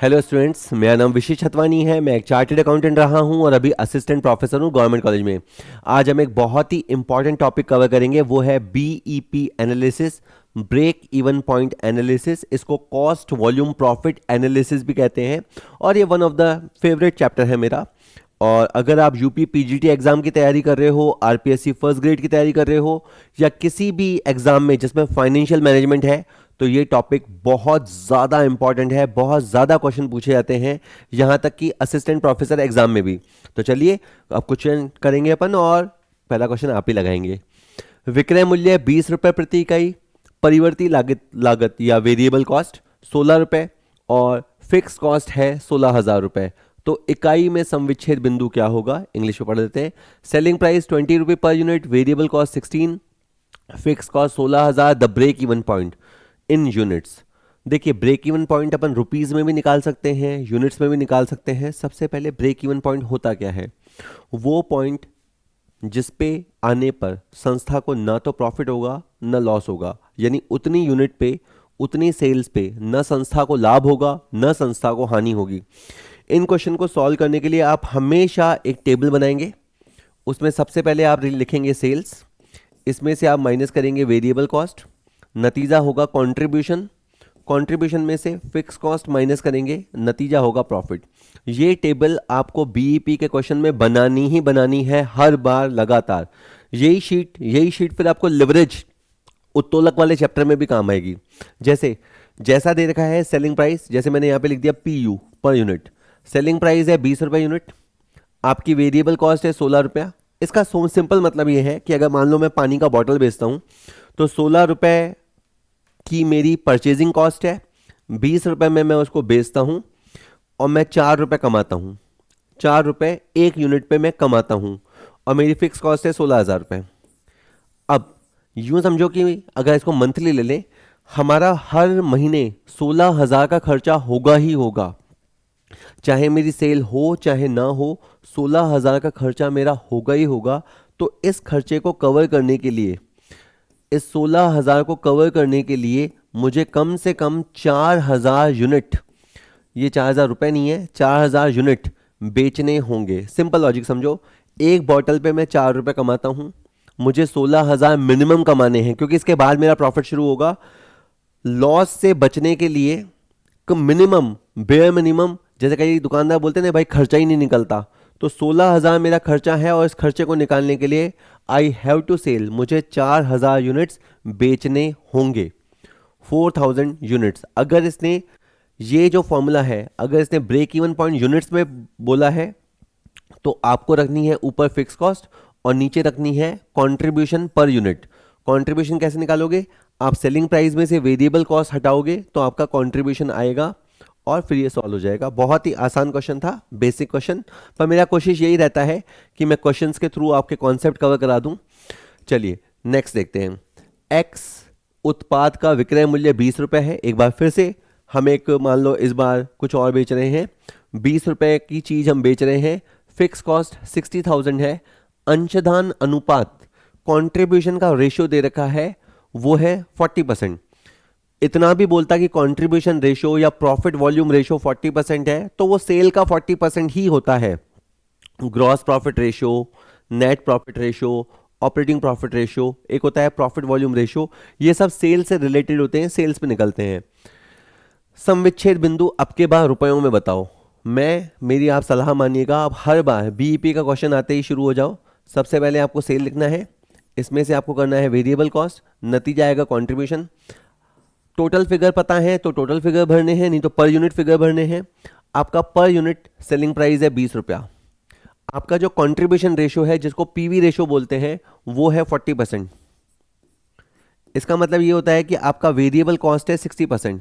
Hello students, मेरा नाम विशेष छतवानी है। मैं एक चार्टर्ड अकाउंटेंट रहा हूं और अभी असिस्टेंट प्रोफेसर हूं गवर्नमेंट कॉलेज में। आज हम एक बहुत ही इंपॉर्टेंट टॉपिक कवर करेंगे, वो है BEP analysis, break even point analysis. इसको कॉस्ट वॉल्यूम प्रॉफिट एनालिसिस भी कहते हैं और ये one of the favourite chapter है मेरा। और अगर आप यूपी पीजीटी एग्जाम की तैयारी कर रहे हो, आरपीएससी फर्स्ट ग्रेड की तैयारी कर रहे हो, या किसी भी एग्जाम में जिसमें फाइनेंशियल मैनेजमेंट है, तो ये टॉपिक बहुत ज़्यादा इंपॉर्टेंट है। बहुत ज़्यादा क्वेश्चन पूछे जाते हैं, यहाँ तक कि असिस्टेंट प्रोफेसर एग्जाम में भी। तो चलिए अब क्वेश्चन करेंगे अपन और पहला क्वेश्चन आप ही लगाएंगे। विक्रय मूल्य 20 रुपये प्रति इकाई, परिवर्ती लागत लागत या वेरिएबल कॉस्ट 16 रुपये और फिक्स कॉस्ट है 16,000 रुपये। तो इकाई में समविच्छेद बिंदु क्या होगा, इंग्लिश में पढ़ लेते हैं। सेलिंग प्राइस 20 रुपये per unit, variable cost 16, fix cost 16,000। The break even point in units. देखिए, ब्रेक इवन पॉइंट अपन रुपीज में भी निकाल सकते हैं, यूनिट्स में भी निकाल सकते हैं। सबसे पहले ब्रेक इवन पॉइंट होता क्या है? वो पॉइंट जिस पे आने पर संस्था को ना तो प्रॉफिट होगा ना लॉस होगा, यानी उतनी यूनिट पे उतनी सेल्स पे न संस्था को लाभ होगा न संस्था को हानि होगी। इन क्वेश्चन को सॉल्व करने के लिए आप हमेशा एक टेबल बनाएंगे। उसमें सबसे पहले आप लिखेंगे सेल्स, इसमें से आप माइनस करेंगे वेरिएबल कॉस्ट, नतीजा होगा कंट्रीब्यूशन, कंट्रीब्यूशन में से फिक्स कॉस्ट माइनस करेंगे, नतीजा होगा प्रॉफिट। ये टेबल आपको बीईपी के क्वेश्चन में बनानी ही बनानी है हर बार लगातार। यही शीट फिर आपको लिवरेज उत्तोलक वाले चैप्टर में भी काम आएगी। जैसा दे रखा है सेलिंग प्राइस, जैसे मैंने यहाँ पे लिख दिया PU per unit. Selling price है 20 रुपये यूनिट, आपकी वेरिएबल कॉस्ट है 16 रुपया। इसका सिंपल मतलब ये है कि अगर मान लो मैं पानी का बॉटल बेचता हूँ तो 16 रुपये की मेरी परचेजिंग कॉस्ट है, 20 रुपये में मैं उसको बेचता हूँ और मैं 4 रुपये कमाता हूँ। 4 रुपये एक यूनिट पे मैं कमाता हूँ और मेरी फिक्स कॉस्ट है 16,000 रुपये। अब यूँ समझो कि अगर इसको मंथली ले लें, हमारा हर महीने 16,000 का खर्चा होगा ही होगा। चाहे मेरी सेल हो चाहे ना हो, 16,000 का खर्चा मेरा होगा ही होगा। तो इस खर्चे को कवर करने के लिए, इस 16,000 को कवर करने के लिए मुझे कम से कम 4,000 यूनिट, ये 4,000 रुपये नहीं है, 4,000 यूनिट बेचने होंगे। सिंपल लॉजिक समझो, एक बॉटल पे मैं 4 रुपये कमाता हूँ, मुझे 16,000 मिनिमम कमाने हैं, क्योंकि इसके बाद मेरा प्रॉफिट शुरू होगा। लॉस से बचने के लिए मिनिमम, बेयर मिनिमम, जैसे कई दुकानदार बोलते हैं ना भाई खर्चा ही नहीं निकलता, तो 16,000 मेरा खर्चा है और इस खर्चे को निकालने के लिए आई हैव टू सेल, मुझे 4,000 यूनिट्स बेचने होंगे, 4,000 यूनिट्स। अगर इसने ये जो फॉर्मूला है, अगर इसने ब्रेक इवन पॉइंट यूनिट्स में बोला है, तो आपको रखनी है ऊपर फिक्स कॉस्ट और नीचे रखनी है कंट्रीब्यूशन पर यूनिट। कंट्रीब्यूशन कैसे निकालोगे? आप सेलिंग प्राइस में से वेरिएबल कॉस्ट हटाओगे तो आपका कंट्रीब्यूशन आएगा और फिर ये सॉल्व हो जाएगा। बहुत ही आसान क्वेश्चन था, बेसिक क्वेश्चन, पर मेरा कोशिश यही रहता है कि मैं क्वेश्चंस के थ्रू आपके कॉन्सेप्ट कवर करा दूं। चलिए नेक्स्ट देखते हैं। एक्स उत्पाद का विक्रय मूल्य 20 रुपये है। एक बार फिर से हम एक, मान लो इस बार कुछ और बेच रहे हैं, 20 रुपये की चीज़ हम बेच रहे हैं, फिक्स कॉस्ट 60,000 है। अंशदान अनुपात, कॉन्ट्रीब्यूशन का रेशियो दे रखा है, वो है 40%। इतना भी बोलता कि कंट्रीब्यूशन रेशियो या प्रॉफिट वॉल्यूम रेशियो 40% है, तो वो सेल का 40% ही होता है। Gross profit ratio, net profit ratio, operating profit ratio, एक होता है प्रॉफिट वॉल्यूम रेशियो, ये सब सेल से रिलेटेड होते हैं, सेल्स पे निकलते हैं। समविच्छेद बिंदु अब के बार रुपयों में बताओ। मेरी आप सलाह मानिएगा, आप हर बार बीईपी का क्वेश्चन आते ही शुरू हो जाओ। सबसे पहले आपको सेल लिखना है, इसमें से आपको करना है वेरिएबल कॉस्ट, नतीजा आएगा कंट्रीब्यूशन। टोटल फिगर पता है तो टोटल फिगर भरने हैं, नहीं तो पर यूनिट फिगर भरने हैं। आपका पर यूनिट सेलिंग प्राइस है 20 रुपया। आपका जो कंट्रीब्यूशन रेशियो है, जिसको पीवी रेशियो बोलते हैं, वो है 40%। इसका मतलब ये होता है कि आपका वेरिएबल कॉस्ट है 60%।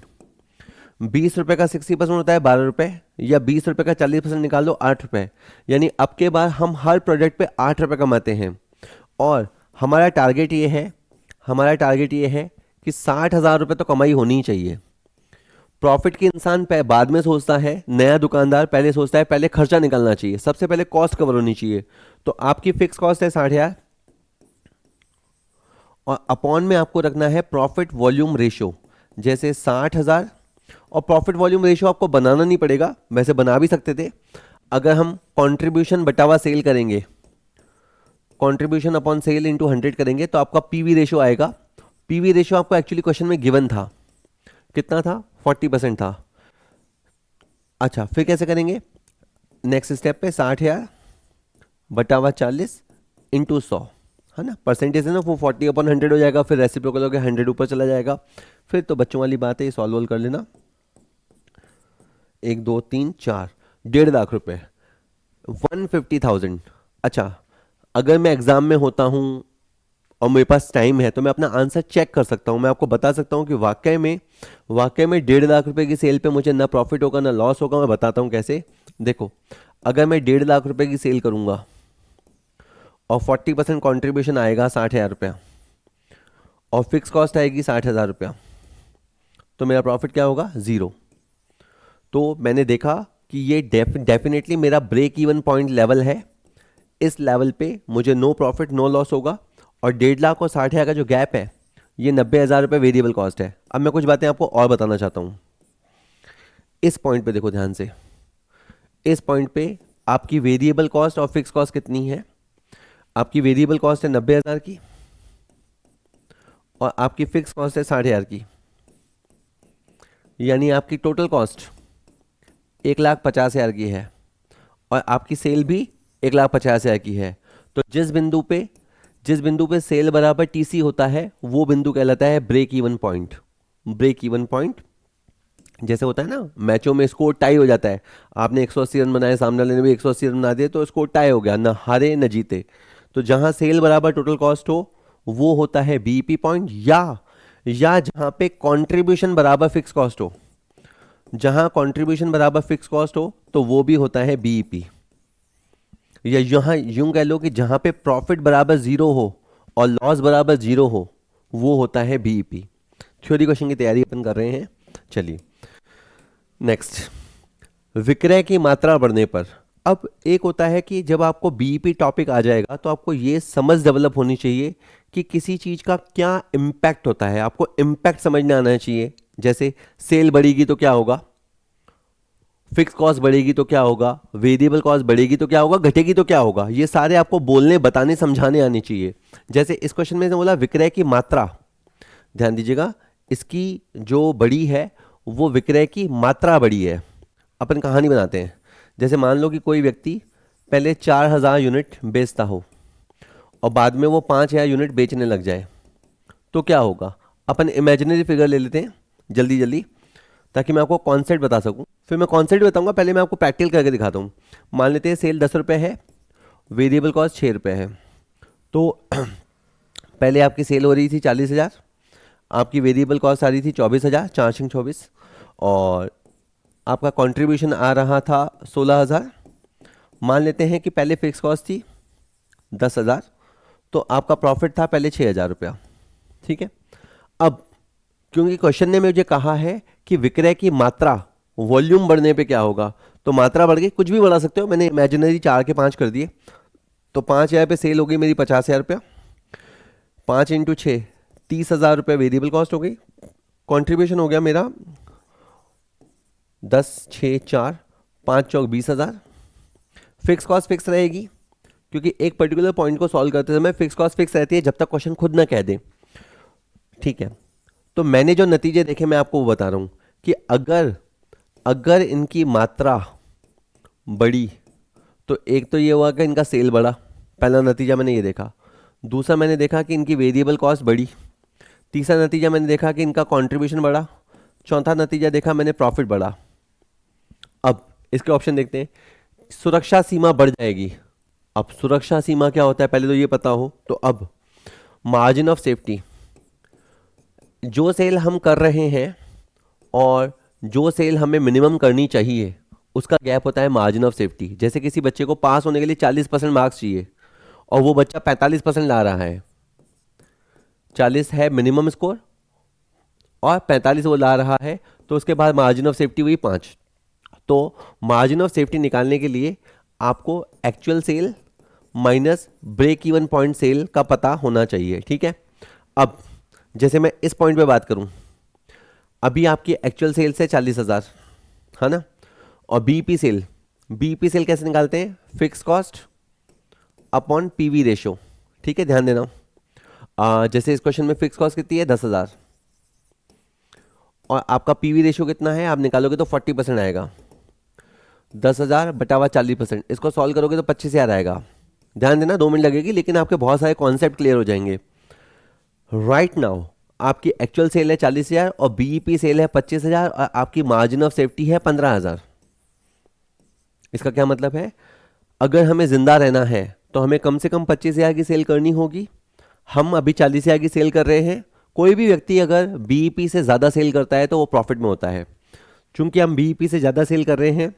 20 रुपये का 60% होता है 12 रुपये, या 20 रुपये का 40% निकाल लो 8 रुपये। यानी अब के बाद हम हर प्रोडक्ट पे 8 रुपये कमाते हैं और हमारा टारगेट ये है कि 60,000 रुपये तो कमाई होनी ही चाहिए। प्रॉफिट की इंसान बाद में सोचता है, नया दुकानदार पहले सोचता है पहले खर्चा निकलना चाहिए, सबसे पहले कॉस्ट कवर होनी चाहिए। तो आपकी फिक्स कॉस्ट है 60,000 और अपॉन में आपको रखना है प्रॉफिट वॉल्यूम रेशियो। जैसे 60,000 और प्रॉफिट वॉल्यूम रेशियो आपको बनाना नहीं पड़ेगा, वैसे बना भी सकते थे। अगर हम कंट्रीब्यूशन बटावा सेल करेंगे, कंट्रीब्यूशन अपॉन सेल इंटू 100 करेंगे तो आपका पीवी रेशियो आएगा। पीवी रेशियो आपको एक्चुअली क्वेश्चन में गिवन था, कितना था, 40% था। अच्छा फिर कैसे करेंगे, नेक्स्ट स्टेप पे 60,000 बटावा 40 इंटू 100, है ना, परसेंटेज है ना, वो 40/100 हो जाएगा, फिर रेसिप्रोकल हो गया 100 ऊपर चला जाएगा। फिर तो बच्चों वाली बात है, सॉल्व कर लेना। 1 2 3 4, 1.5 लाख रुपए, 150,000। अच्छा अगर मैं एग्जाम में होता हूँ और मेरे पास टाइम है तो मैं अपना आंसर चेक कर सकता हूँ, मैं आपको बता सकता हूँ कि वाकई में 1.5 लाख रुपए की सेल पे मुझे ना प्रॉफिट होगा ना लॉस होगा। मैं बताता हूँ कैसे। देखो अगर मैं 1.5 लाख रुपए की सेल करूँगा और 40% कॉन्ट्रीब्यूशन आएगा 60,000 रुपया और फिक्स कॉस्ट आएगी 60,000 रुपया, तो मेरा प्रॉफिट क्या होगा, ज़ीरो। तो मैंने देखा कि ये डेफिनेटली मेरा ब्रेक इवन पॉइंट लेवल है। इस लेवल पे मुझे नो प्रॉफिट नो लॉस होगा। और 1.5 लाख और 60,000 का जो गैप है ये 90,000 रुपये वेरिएबल कॉस्ट है। अब मैं कुछ बातें आपको और बताना चाहता हूँ। इस पॉइंट पे देखो ध्यान से, इस पॉइंट पे आपकी वेरिएबल कॉस्ट और फिक्स कॉस्ट कितनी है। आपकी वेरिएबल कॉस्ट है 90,000 की और आपकी फिक्स कॉस्ट है 60,000 की, यानी आपकी टोटल कॉस्ट 1,50,000 की है और आपकी सेल भी 1,50,000 की है। तो जिस बिंदु पे सेल बराबर टीसी होता है वो बिंदु कहलाता है break even point. Break even point जैसे होता है ना, मैचों में स्कोर टाई हो जाता है, आपने 180 रन बनाए, सामने वाले ने भी 180 रन बना दिए, तो स्कोर टाई हो गया, ना हारे ना जीते। तो जहां सेल बराबर टोटल कॉस्ट हो वो होता है बीईपी पॉइंट, या जहां पे कंट्रीब्यूशन बराबर फिक्स कॉस्ट हो, जहां कंट्रीब्यूशन बराबर फिक्स कॉस्ट हो तो वो भी होता है बीईपी। या यहाँ यूं कह लो कि जहां पे प्रॉफिट बराबर जीरो हो और लॉस बराबर जीरो हो वो होता है बीईपी। थ्योरी क्वेश्चन की तैयारी अपन कर रहे हैं। चलिए नेक्स्ट, विक्रय की मात्रा बढ़ने पर। अब एक होता है कि जब आपको बीईपी टॉपिक आ जाएगा तो आपको ये समझ डेवलप होनी चाहिए कि किसी चीज का क्या इम्पैक्ट होता है, आपको इम्पैक्ट समझना आना चाहिए। जैसे सेल बढ़ेगी तो क्या होगा, फिक्स कॉस्ट बढ़ेगी तो क्या होगा, वेरिएबल कॉस्ट बढ़ेगी तो क्या होगा, घटेगी तो क्या होगा, ये सारे आपको बोलने बताने समझाने आने चाहिए। जैसे इस क्वेश्चन में बोला विक्रय की मात्रा, ध्यान दीजिएगा, इसकी जो बड़ी है वो विक्रय की मात्रा बड़ी है। अपन कहानी बनाते हैं। जैसे मान लो कि कोई व्यक्ति पहले 4,000 यूनिट बेचता हो और बाद में वो 5,000 यूनिट बेचने लग जाए, तो क्या होगा। अपन इमेजिनरी फिगर ले लेते हैं जल्दी जल्दी ताकि मैं आपको कॉन्सेप्ट बता सकूं। फिर मैं कॉन्सेप्ट बताऊंगा, पहले मैं आपको प्रैक्टिकल करके दिखाता हूं। मान लेते हैं सेल 10 रुपये है, वेरिएबल कॉस्ट 6 रुपये है। तो पहले आपकी सेल हो रही थी 40,000, आपकी वेरिएबल कॉस्ट आ रही थी 24,000, 4×24, और आपका कंट्रीब्यूशन आ रहा था 16,000। मान लेते हैं कि पहले फिक्स कॉस्ट थी 10,000, तो आपका प्रॉफिट था पहले 6,000 रुपया, ठीक है। अब क्योंकि क्वेश्चन ने मुझे कहा है कि विक्रय की मात्रा, वॉल्यूम बढ़ने पे क्या होगा, तो मात्रा बढ़ गई, कुछ भी बढ़ा सकते हो, मैंने इमेजिनरी 4 के 5 कर दिए। तो 5,000 पे सेल हो गई मेरी 50,000 रुपया, 5×6 30,000 रुपये वेरिएबल कॉस्ट हो गई, कंट्रीब्यूशन हो गया मेरा 10 6 4 5 चौक 20,000। फिक्स कॉस्ट फिक्स रहेगी क्योंकि एक पर्टिकुलर पॉइंट को सॉल्व करते समय फिक्स कॉस्ट फिक्स रहती है जब तक क्वेश्चन खुद ना कह दे, ठीक है। तो मैंने जो नतीजे देखे मैं आपको वो बता रहा हूं कि अगर इनकी मात्रा बढ़ी तो एक तो ये हुआ कि इनका सेल बढ़ा, पहला नतीजा मैंने ये देखा। दूसरा मैंने देखा कि इनकी वेरिएबल कॉस्ट बढ़ी। तीसरा नतीजा मैंने देखा कि इनका कंट्रीब्यूशन बढ़ा। चौथा नतीजा देखा मैंने प्रॉफिट बढ़ा। अब इसके ऑप्शन देखते हैं। सुरक्षा सीमा बढ़ जाएगी। अब सुरक्षा सीमा क्या होता है पहले तो ये पता हो। तो अब मार्जिन ऑफ सेफ्टी, जो सेल हम कर रहे हैं और जो सेल हमें मिनिमम करनी चाहिए उसका गैप होता है मार्जिन ऑफ सेफ्टी। जैसे किसी बच्चे को पास होने के लिए 40% मार्क्स चाहिए और वो बच्चा 45% ला रहा है, 40 है मिनिमम स्कोर और 45 वो ला रहा है, तो उसके बाद मार्जिन ऑफ सेफ्टी हुई 5। तो मार्जिन ऑफ सेफ्टी निकालने के लिए आपको actual sale minus break even point sale का पता होना चाहिए, ठीक है। अब जैसे मैं इस पॉइंट पे बात करूं, अभी आपकी एक्चुअल सेल्स है 40,000, है ना। और बीईपी सेल कैसे निकालते हैं? Fix cost upon PV ratio. ठीक है, ध्यान देना। जैसे इस क्वेश्चन में फिक्स कॉस्ट कितनी है? 10,000, और आपका पीवी रेशो कितना है? आप निकालोगे तो 40% आएगा। 10,000 बटा हुआ 40%, इसको सॉल्व करोगे तो 25,000 आएगा। ध्यान देना, 2 मिनट लगेगी, लेकिन आपके बहुत सारे कॉन्सेप्ट क्लियर हो जाएंगे। राइट नाउ आपकी एक्चुअल सेल है 40,000 और बीईपी सेल है 25,000 और आपकी मार्जिन ऑफ सेफ्टी है 15,000। इसका क्या मतलब है? अगर हमें जिंदा रहना है तो हमें कम से कम 25,000 की सेल करनी होगी। हम अभी 40,000 की सेल कर रहे हैं। कोई भी व्यक्ति अगर बीईपी से ज़्यादा सेल करता है तो वो प्रॉफिट में होता है। चूंकि हम बीईपी से ज़्यादा सेल कर रहे हैं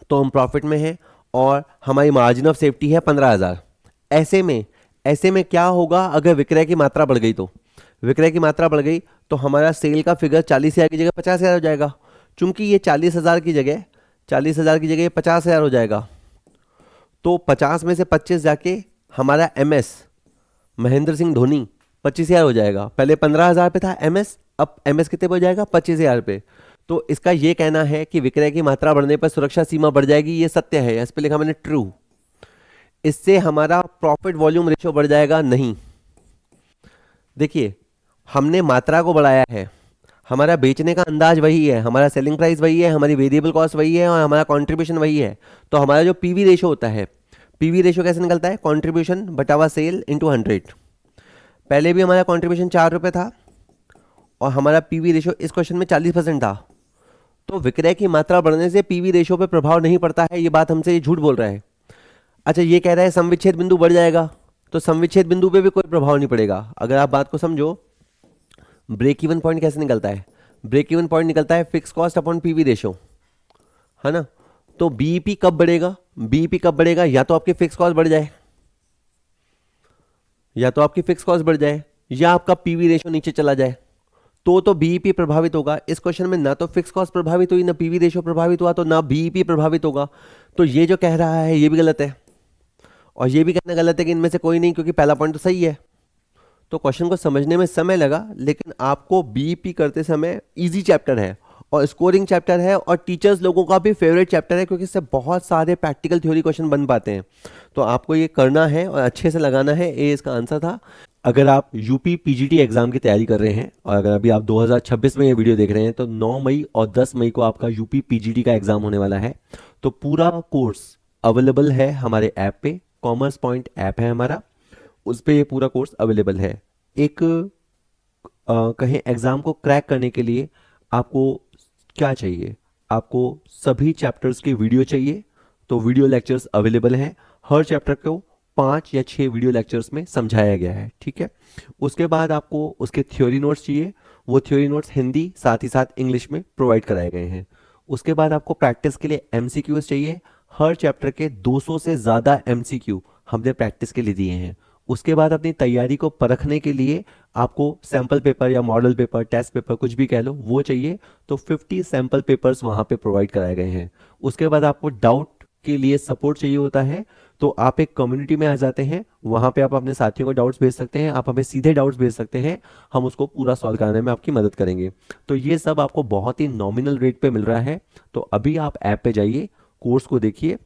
तो हम प्रॉफिट में हैं, और हमारी मार्जिन ऑफ सेफ्टी है 15,000। ऐसे में क्या होगा? अगर विक्रय की मात्रा बढ़ गई तो विक्रय की मात्रा बढ़ गई तो हमारा सेल का फिगर 40,000 की जगह 50,000 हो जाएगा। चूंकि ये 40,000 की जगह 50,000 हो जाएगा, तो 50 में से 25 जाके हमारा एमएस महेंद्र सिंह धोनी 25,000 हो जाएगा। पहले 15,000 पे था एमएस, अब एमएस कितने पे हो जाएगा? 25,000 पे। तो इसका ये कहना है कि विक्रय की मात्रा बढ़ने पर सुरक्षा सीमा बढ़ जाएगी, ये सत्य है। इस पे लिखा मैंने ट्रू। इससे हमारा प्रॉफिट वॉल्यूम रेशियो बढ़ जाएगा? नहीं। देखिए, हमने मात्रा को बढ़ाया है, हमारा बेचने का अंदाज वही है, हमारा सेलिंग प्राइस वही है, हमारी वेरिएबल कॉस्ट वही है, और हमारा कंट्रीब्यूशन वही है। तो हमारा जो पीवी रेशो होता है, पीवी रेशो कैसे निकलता है? कंट्रीब्यूशन बटा हुआ सेल इंटू 100। पहले भी हमारा कंट्रीब्यूशन 4 रुपये था और हमारा पीवी रेशो इस क्वेश्चन में 40% था। तो विक्रय की मात्रा बढ़ने से पीवी रेशो पे प्रभाव नहीं पड़ता है, ये बात हमसे ये झूठ बोल रहा है। अच्छा, ये कह रहा है समविच्छेद बिंदु बढ़ जाएगा, तो समविच्छेद बिंदु पे भी कोई प्रभाव नहीं पड़ेगा। अगर आप बात को समझो, ब्रेक इवन पॉइंट कैसे निकलता है? ब्रेक इवन पॉइंट निकलता है fix cost upon PV ratio, है ना। तो बीईपी कब बढ़ेगा? बीईपी कब बढ़ेगा? या तो आपकी फिक्स कॉस्ट बढ़ जाए, या आपका पीवी रेशो नीचे चला जाए, तो बीईपी प्रभावित होगा। इस क्वेश्चन में ना तो फिक्स कॉस्ट प्रभावित हुई, ना पीवी रेशो प्रभावित हुआ, तो ना बीईपी प्रभावित होगा। तो ये जो कह रहा है ये भी गलत है, और ये भी कहना गलत है कि इनमें से कोई नहीं, क्योंकि पहला पॉइंट तो सही है। तो क्वेश्चन को समझने में समय लगा, लेकिन आपको बीईपी करते समय इजी चैप्टर है और स्कोरिंग चैप्टर है और टीचर्स लोगों का भी फेवरेट चैप्टर है, क्योंकि इससे बहुत सारे प्रैक्टिकल थ्योरी क्वेश्चन बन पाते हैं। तो आपको ये करना है और अच्छे से लगाना है। ए इसका आंसर था। अगर आप यूपी पीजीटी एग्जाम की तैयारी कर रहे हैं और अगर अभी आप 2026 में ये वीडियो देख रहे हैं, तो 9 मई और 10 मई को आपका यूपी पीजीटी का एग्जाम होने वाला है। तो पूरा कोर्स अवेलेबल है हमारे ऐप पे, कॉमर्स पॉइंट ऐप है हमारा, उस पे ये पूरा कोर्स अवेलेबल है। एक कहीं एग्जाम को क्रैक करने के लिए आपको क्या चाहिए? आपको सभी चैप्टर्स के वीडियो चाहिए, तो वीडियो लेक्चर्स अवेलेबल हैं। हर चैप्टर को 5 या 6 वीडियो लेक्चर्स में समझाया गया है, ठीक है। उसके बाद आपको उसके थ्योरी नोट्स चाहिए, वो थ्योरी नोट्स हिंदी साथ ही साथ इंग्लिश में प्रोवाइड कराए गए हैं। उसके बाद आपको प्रैक्टिस के लिए एमसीक्यूज चाहिए। हर चैप्टर के 200 से ज़्यादा एमसीक्यू हमने प्रैक्टिस के लिए दिए हैं। उसके बाद अपनी तैयारी को परखने के लिए आपको सैंपल पेपर या मॉडल पेपर, टेस्ट पेपर, कुछ भी कह लो, वो चाहिए। तो 50 सैंपल पेपर्स वहाँ पे प्रोवाइड कराए गए हैं। उसके बाद आपको डाउट के लिए सपोर्ट चाहिए होता है, तो आप एक कम्युनिटी में आ जाते हैं, वहाँ पे आप अपने साथियों को डाउट्स भेज सकते हैं, आप हमें सीधे डाउट्स भेज सकते हैं, हम उसको पूरा सॉल्व कराने में आपकी मदद करेंगे। तो ये सब आपको बहुत ही नॉमिनल रेट पे मिल रहा है। तो अभी आप ऐप पे जाइए, कोर्स को देखिए।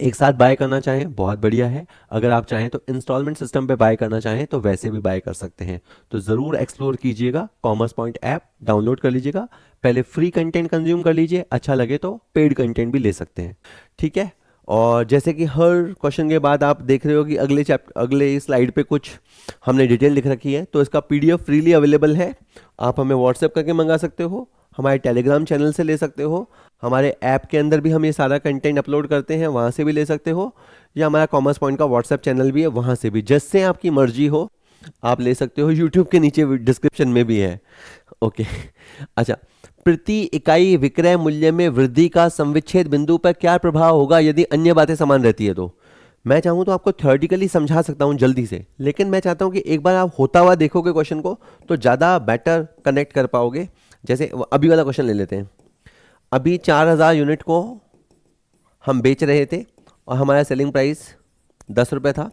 एक साथ बाय करना चाहें बहुत बढ़िया है, अगर आप चाहें तो इंस्टॉलमेंट सिस्टम पे बाय करना चाहें तो वैसे भी बाय कर सकते हैं। तो ज़रूर एक्सप्लोर कीजिएगा, कॉमर्स पॉइंट ऐप डाउनलोड कर लीजिएगा। पहले फ्री कंटेंट कंज्यूम कर लीजिए, अच्छा लगे तो पेड कंटेंट भी ले सकते हैं, ठीक है। और जैसे कि हर क्वेश्चन के बाद आप देख रहे हो कि अगले स्लाइड पे कुछ हमने डिटेल लिख रखी है, तो इसका पीडीएफ फ्रीली अवेलेबल है। आप हमें व्हाट्सएप करके मंगा सकते हो, हमारे टेलीग्राम चैनल से ले सकते हो, हमारे ऐप के अंदर भी हम ये सारा कंटेंट अपलोड करते हैं, वहाँ से भी ले सकते हो, या हमारा कॉमर्स पॉइंट का व्हाट्सएप चैनल भी है, वहाँ से भी, जिससे आपकी मर्जी हो आप ले सकते हो। यूट्यूब के नीचे डिस्क्रिप्शन में भी है, ओके। अच्छा, प्रति इकाई विक्रय मूल्य में वृद्धि का संविच्छेद बिंदु पर क्या प्रभाव होगा यदि अन्य बातें समान रहती है? तो मैं चाहूँ तो आपको थ्योरेटिकली समझा सकता हूँ जल्दी से, लेकिन मैं चाहता हूँ कि एक बार आप होता हुआ देखोगे क्वेश्चन को तो ज़्यादा बेटर कनेक्ट कर पाओगे। जैसे अभी वाला क्वेश्चन ले लेते हैं। अभी 4,000 यूनिट को हम बेच रहे थे और हमारा सेलिंग प्राइस 10 रुपये था,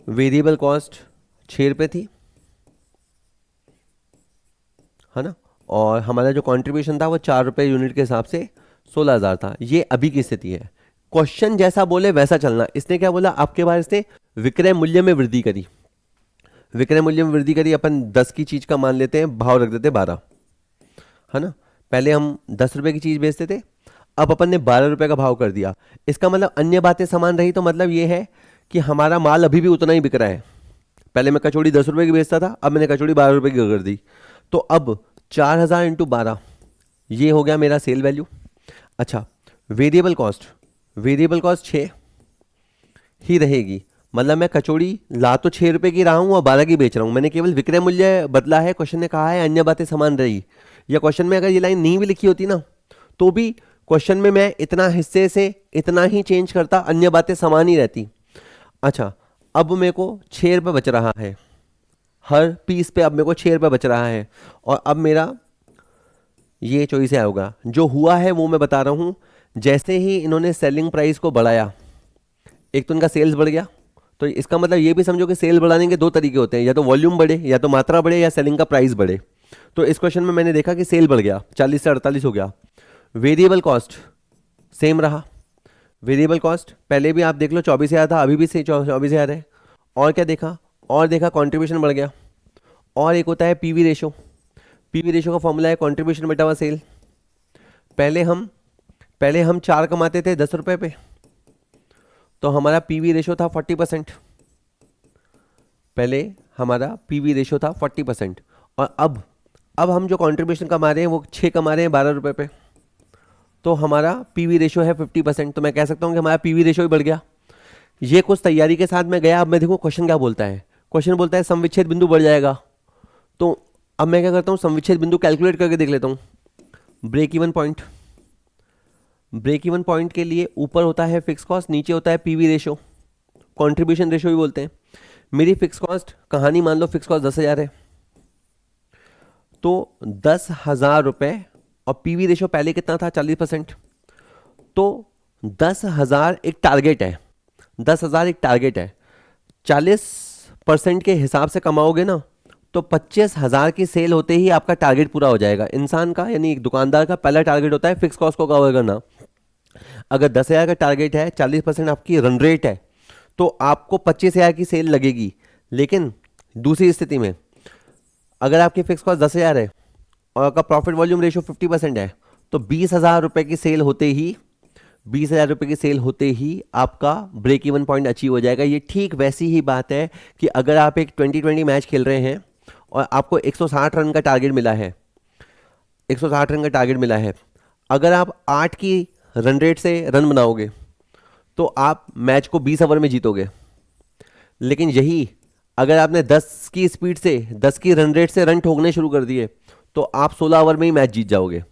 वेरिएबल कॉस्ट 6 रुपये थी, है ना। और हमारा जो कंट्रीब्यूशन था वो 4 रुपये यूनिट के हिसाब से 16,000 था। ये अभी की स्थिति है। क्वेश्चन जैसा बोले वैसा चलना। इसने क्या बोला आपके बारे से, विक्रय मूल्य में वृद्धि करी। विक्रय मूल्य में वृद्धि करी, अपन 10 की चीज का मान लेते हैं, भाव रख देते 12, है ना। पहले हम 10 रुपए की चीज बेचते थे, अब अपन ने 12 रुपए का भाव कर दिया। इसका मतलब अन्य बातें समान रही, तो मतलब ये है कि हमारा माल अभी भी उतना ही बिक रहा है। पहले मैं कचौड़ी 10 रुपए की बेचता था, अब मैंने कचौड़ी 12 रुपए की कर दी। तो अब 4,000 इंटू 12, ये हो गया मेरा सेल वैल्यू। अच्छा, वेरिएबल कॉस्ट, वेरिएबल कॉस्ट 6 ही रहेगी। मतलब मैं कचौड़ी ला तो 6 रुपए की रहा हूं और 12 की बेच रहा हूं, मैंने केवल विक्रय मूल्य बदला है। क्वेश्चन ने कहा है अन्य बातें समान रही। या क्वेश्चन में अगर ये लाइन नहीं भी लिखी होती ना, तो भी क्वेश्चन में मैं इतना हिस्से से इतना ही चेंज करता, अन्य बातें समान ही रहती। अच्छा, अब मेरे को 6 रुपये बच रहा है, हर पीस पे अब मेरे को 6 रुपये बच रहा है। और अब मेरा ये चॉइस है होगा। जो हुआ है वो मैं बता रहा हूँ। जैसे ही इन्होंने सेलिंग प्राइस को बढ़ाया, एक तो इनका सेल्स बढ़ गया। तो इसका मतलब ये भी समझो कि सेल बढ़ाने के दो तरीके होते हैं, या तो वॉल्यूम बढ़े, या तो मात्रा बढ़े, या सेलिंग का प्राइस बढ़े। तो इस क्वेश्चन में मैंने देखा कि सेल बढ़ गया, 40 से 48 हो गया। वेरिएबल कॉस्ट सेम रहा। वेरिएबल कॉस्ट पहले भी आप देख लो 24,000 था, अभी भी से 24,000 है। और क्या देखा, और देखा कंट्रीब्यूशन बढ़ गया। और एक होता है पीवी रेशो। पीवी रेशो का फॉर्मूला है कंट्रीब्यूशन बटा हुआ सेल। पहले हम 4 कमाते थे 10 रुपए पे, तो हमारा पीवी रेशो था 40%। पहले हमारा पीवी रेशो था 40%। और अब हम जो कंट्रीब्यूशन कमा रहे हैं वो 6 कमा रहे हैं 12 रुपए पे, तो हमारा पीवी रेशो है 50%। तो मैं कह सकता हूँ कि हमारा पीवी रेशो भी बढ़ गया। ये कुछ तैयारी के साथ मैं गया। अब मैं देखो क्वेश्चन क्या बोलता है। क्वेश्चन बोलता है सम विच्छेद बिंदु बढ़ जाएगा। तो अब मैं क्या करता हूँ, सम विच्छेद बिंदु कैलकुलेट करके देख लेता हूँ। Break even point, break even point के लिए ऊपर होता है फिक्स कॉस्ट, नीचे होता है पीवी रेशो, कंट्रीब्यूशन रेशो भी बोलते हैं। मेरी फिक्स कॉस्ट कहानी मान लो फिक्स कॉस्ट 10,000 है, तो 10,000 रुपए, और पीवी रेशो पहले कितना था 40%। तो 10,000 एक टारगेट है, 10,000 एक टारगेट है। 40% के हिसाब से कमाओगे ना, तो 25,000 की सेल होते ही आपका टारगेट पूरा हो जाएगा। इंसान का यानी एक दुकानदार का पहला टारगेट होता है फिक्स कॉस्ट को कवर करना। अगर 10,000 का टारगेट है, 40% आपकी रन रेट है, तो आपको 25,000 की सेल लगेगी। लेकिन दूसरी स्थिति में अगर आपकी फिक्स कॉस्ट 10,000 है और आपका प्रॉफिट वॉल्यूम रेशो 50% है, तो 20,000 रुपए की सेल होते ही 20,000 रुपए की सेल होते ही आपका ब्रेक इवन पॉइंट अचीव हो जाएगा। ये ठीक वैसी ही बात है कि अगर आप एक 20-20 मैच खेल रहे हैं और आपको 160 रन का टारगेट मिला है, 160 रन का टारगेट मिला है, अगर आप 8 की रन रेट से रन बनाओगे तो आप मैच को 20 ओवर में जीतोगे। लेकिन यही अगर आपने 10 की स्पीड से 10 की रन रेट से रन ठोकने शुरू कर दिए, तो आप 16 ओवर में ही मैच जीत जाओगे।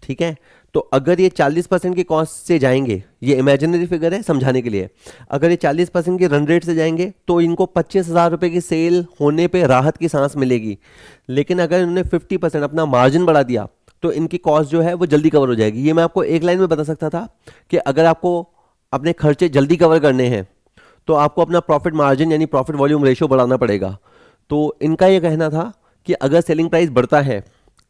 ठीक है। तो अगर ये 40% की कॉस्ट से जाएंगे, ये इमेजिनरी फिगर है समझाने के लिए, अगर ये 40% की रन रेट से जाएंगे तो इनको 25,000 रुपए की सेल होने पे राहत की सांस मिलेगी। लेकिन अगर इन्होंने 50% अपना मार्जिन बढ़ा दिया, तो इनकी कॉस्ट जो है वो जल्दी कवर हो जाएगी। ये मैं आपको एक लाइन में बता सकता था कि अगर आपको अपने खर्चे जल्दी कवर करने हैं, तो आपको अपना प्रॉफिट मार्जिन यानी प्रॉफिट वॉल्यूम रेशो बढ़ाना पड़ेगा। तो इनका ये कहना था कि अगर सेलिंग प्राइस बढ़ता है,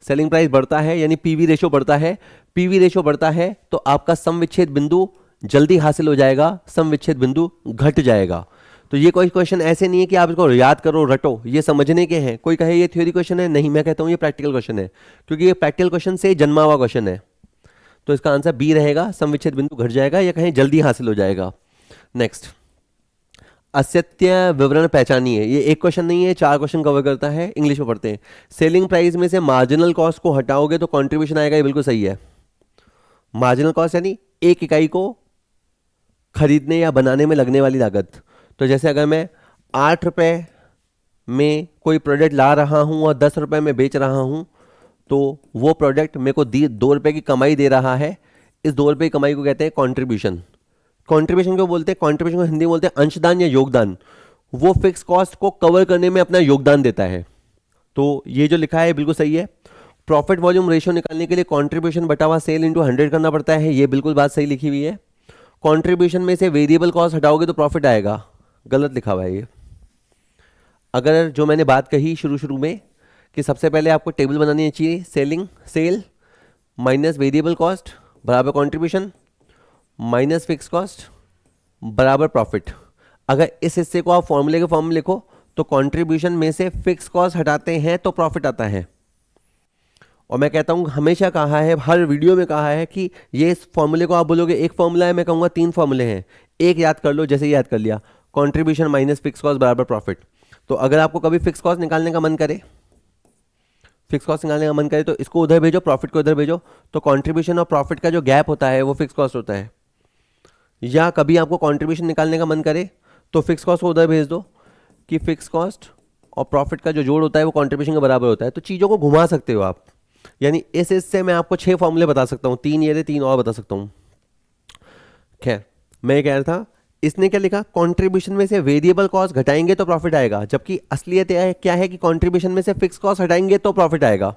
सेलिंग प्राइस बढ़ता है यानी पीवी रेशो बढ़ता है, पीवी रेशो बढ़ता है तो आपका सम विच्छेद बिंदु जल्दी हासिल हो जाएगा, सम विच्छेद बिंदु घट जाएगा। तो ये कोई क्वेश्चन ऐसे नहीं है कि आप इसको याद करो रटो, ये समझने के हैं। कोई कहे ये थ्योरी क्वेश्चन है, नहीं, मैं कहता हूँ ये प्रैक्टिकल क्वेश्चन है, क्योंकि ये प्रैक्टिकल क्वेश्चन से जन्मा हुआ क्वेश्चन है। तो इसका आंसर बी रहेगा, सम विच्छेद बिंदु घट जाएगा या कहीं जल्दी हासिल हो जाएगा। नेक्स्ट, असत्य विवरण पहचानिए। ये एक क्वेश्चन नहीं है, 4 क्वेश्चन कवर करता है। इंग्लिश में पढ़ते हैं। सेलिंग प्राइस में से मार्जिनल कॉस्ट को हटाओगे तो कंट्रीब्यूशन आएगा, ये बिल्कुल सही है। मार्जिनल कॉस्ट यानी एक इकाई को खरीदने या बनाने में लगने वाली लागत। तो जैसे अगर मैं 8 रुपए में कोई प्रोडक्ट ला रहा हूं और 10 रुपए में बेच रहा हूं, तो वो प्रोडक्ट मेरे को 2 रुपए की कमाई दे रहा है। इस 2 रुपए की कमाई को कहते हैं कॉन्ट्रीब्यूशन। कॉन्ट्रीब्यूशन को बोलते हैं, कॉन्ट्रीब्यूशन को हिंदी में बोलते हैं अंशदान या योगदान। वो फिक्स कॉस्ट को कवर करने में अपना योगदान देता है। तो ये जो लिखा है बिल्कुल सही है। प्रॉफिट वॉल्यूम रेशियो निकालने के लिए कंट्रीब्यूशन बटा हुआ सेल इंटू 100 करना पड़ता है, ये बिल्कुल बात सही लिखी हुई है। कंट्रीब्यूशन में से वेरिएबल कॉस्ट हटाओगे तो प्रॉफिट आएगा, गलत लिखा हुआ है ये। अगर जो मैंने बात कही शुरू शुरू में कि सबसे पहले आपको टेबल बनानी चाहिए, सेल माइनस वेरिएबल कॉस्ट बराबर कंट्रीब्यूशन माइनस फिक्स कॉस्ट बराबर प्रॉफिट। अगर इस हिस्से को आप फॉर्मूले के फॉर्म में लिखो तो कंट्रीब्यूशन में से फिक्स कॉस्ट हटाते हैं तो प्रॉफिट आता है। और मैं कहता हूँ, हमेशा कहा है, हर वीडियो में कहा है कि ये फॉर्मूले को आप बोलोगे एक फॉर्मूला है, मैं कहूँगा 3 फॉर्मूले हैं, एक याद कर लो, जैसे याद कर लिया, कंट्रीब्यूशन माइनस फिक्स कॉस्ट बराबर प्रॉफिट। तो अगर आपको कभी फिक्स कॉस्ट निकालने का मन करे, तो इसको उधर भेजो, प्रॉफिट को उधर भेजो, तो कंट्रीब्यूशन और प्रॉफिट का जो गैप होता है वो फिक्स कॉस्ट होता है। या कभी आपको कंट्रीब्यूशन निकालने का मन करे तो फिक्स कॉस्ट को उधर भेज दो कि फिक्स कॉस्ट और प्रॉफिट का जो जोड़ होता है वो कंट्रीब्यूशन के बराबर होता है। तो चीज़ों को घुमा सकते हो आप। यानी इस हिस्से में आपको 6 फॉर्मूले बता सकता हूँ, 3 ये थे, 3 और बता सकता हूँ। खैर, मैं ये कह रहा था, इसने क्या लिखा, कंट्रीब्यूशन में से वेरिएबल कॉस्ट घटाएंगे तो प्रॉफिट आएगा, जबकि असलियत क्या है कि कंट्रीब्यूशन में से फिक्स कॉस्ट हटाएंगे तो प्रॉफिट आएगा।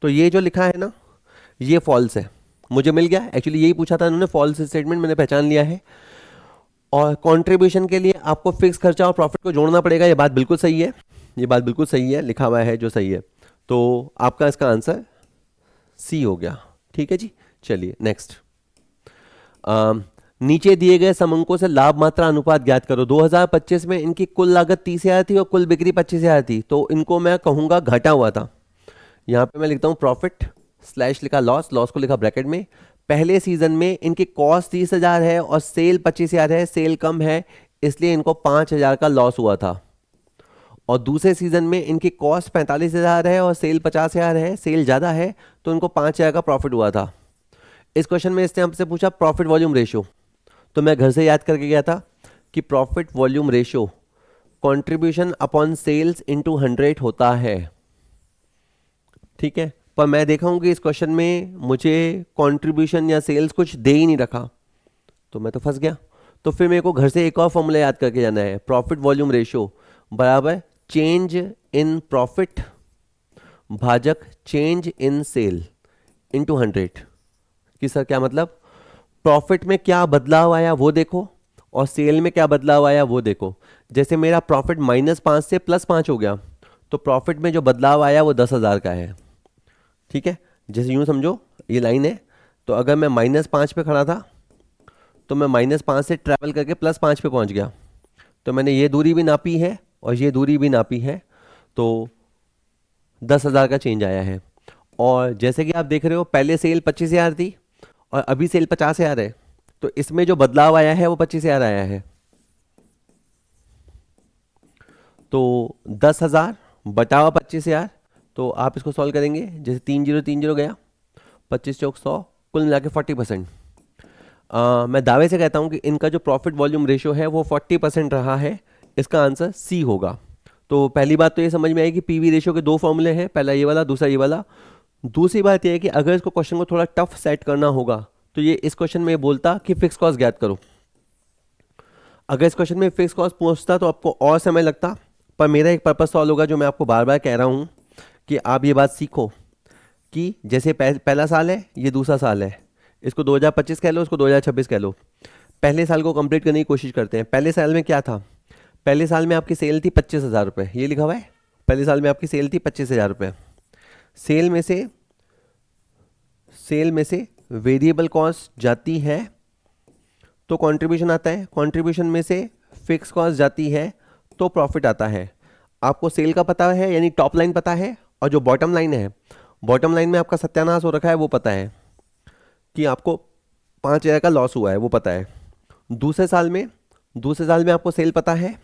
तो ये जो लिखा है ना, ये फॉल्स है, मुझे मिल गया। एक्चुअली यही पूछा था इन्होंने, फॉल्स स्टेटमेंट मैंने पहचान लिया है। और कंट्रीब्यूशन के लिए आपको फिक्स खर्चा और प्रॉफिट को जोड़ना पड़ेगा, ये बात बिल्कुल सही है, ये बात बिल्कुल सही है, लिखा हुआ है जो सही है। तो आपका इसका आंसर सी हो गया। ठीक है जी, चलिए नेक्स्ट। नीचे दिए गए समंकों से लाभ मात्रा अनुपात ज्ञात करो। 2025 में इनकी कुल लागत 30,000 थी और कुल बिक्री 25,000 थी, तो इनको मैं कहूँगा घटा हुआ था। यहाँ पे मैं लिखता हूँ प्रॉफिट स्लैश लिखा लॉस, लॉस को लिखा ब्रैकेट में। पहले सीजन में इनकी कॉस्ट 30,000 है और सेल 25,000 है, सेल कम है इसलिए इनको 5,000 का लॉस हुआ था। और दूसरे सीजन में इनकी कॉस्ट 45,000 है और सेल 50,000 है, सेल ज़्यादा है तो इनको 5,000 का प्रॉफिट हुआ था। इस क्वेश्चन में इसने हमसे पूछा प्रॉफिट वॉल्यूम रेशियो, तो मैं घर से याद करके गया था कि profit volume ratio contribution upon sales into 100 होता है। ठीक है, पर मैं देखा हूँ कि इस क्वेश्चन में मुझे कंट्रीब्यूशन या सेल्स कुछ दे ही नहीं रखा, तो मैं तो फंस गया। तो फिर मेरे को घर से एक और फॉर्मूला याद करके जाना है, प्रॉफिट वॉल्यूम रेशियो बराबर चेंज इन प्रॉफिट भाजक चेंज इन सेल इनटू 100। कि सर क्या मतलब, प्रॉफिट में क्या बदलाव आया वो देखो और सेल में क्या बदलाव आया वो देखो। जैसे मेरा प्रॉफिट -5 से +5 हो गया, तो प्रॉफिट में जो बदलाव आया वो 10,000 का है। ठीक है, जैसे यूँ समझो ये लाइन है, तो अगर मैं -5 पे खड़ा था तो मैं -5 से ट्रैवल करके +5 पे पहुंच गया, तो मैंने ये दूरी भी नापी है और ये दूरी भी नापी है, तो 10,000 का चेंज आया है। और जैसे कि आप देख रहे हो, पहले सेल 25,000 थी और अभी सेल 50,000 है, तो इसमें जो बदलाव आया है वो 25,000 आया है। तो 10,000 बटा 25,000, तो आप इसको सॉल्व करेंगे, जैसे 3030 गया, 25 चौक 100, कुल मिला के 40%। मैं दावे से कहता हूँ कि इनका जो प्रॉफिट वॉल्यूम रेशियो है वो 40% रहा है। इसका आंसर सी होगा। तो पहली बात तो ये समझ में आई कि पीवी रेशियो के 2 फॉर्मूले हैं, पहला ये वाला, दूसरा ये वाला। दूसरी बात यह है कि अगर इसको क्वेश्चन को थोड़ा टफ सेट करना होगा तो ये इस क्वेश्चन में बोलता कि फिक्स कॉस्ट ज्ञात करो। अगर इस क्वेश्चन में फिक्स कॉस्ट पूछता तो आपको और समय लगता, पर मेरा एक पर्पस सॉल्व होगा, जो मैं आपको बार बार कह रहा हूँ कि आप ये बात सीखो कि जैसे पहला साल है, ये दूसरा साल है, इसको 2025 कह लो, इसको 2026 कह लो। पहले साल को कंप्लीट करने की कोशिश करते हैं। पहले साल में क्या था, पहले साल में आपकी सेल थी 25,000 रुपये, ये लिखा हुआ है, पहले साल में आपकी सेल थी 25,000 रुपये। सेल में से वेरिएबल कॉस्ट जाती है तो कंट्रीब्यूशन आता है, कंट्रीब्यूशन में से फिक्स कॉस्ट जाती है तो प्रॉफिट आता है। आपको सेल का पता है, यानी टॉप लाइन पता है, और जो बॉटम लाइन है, बॉटम लाइन में आपका सत्यानाश हो रखा है वो पता है कि आपको 5,000 का लॉस हुआ है, वो पता है। दूसरे साल में आपको सेल पता है,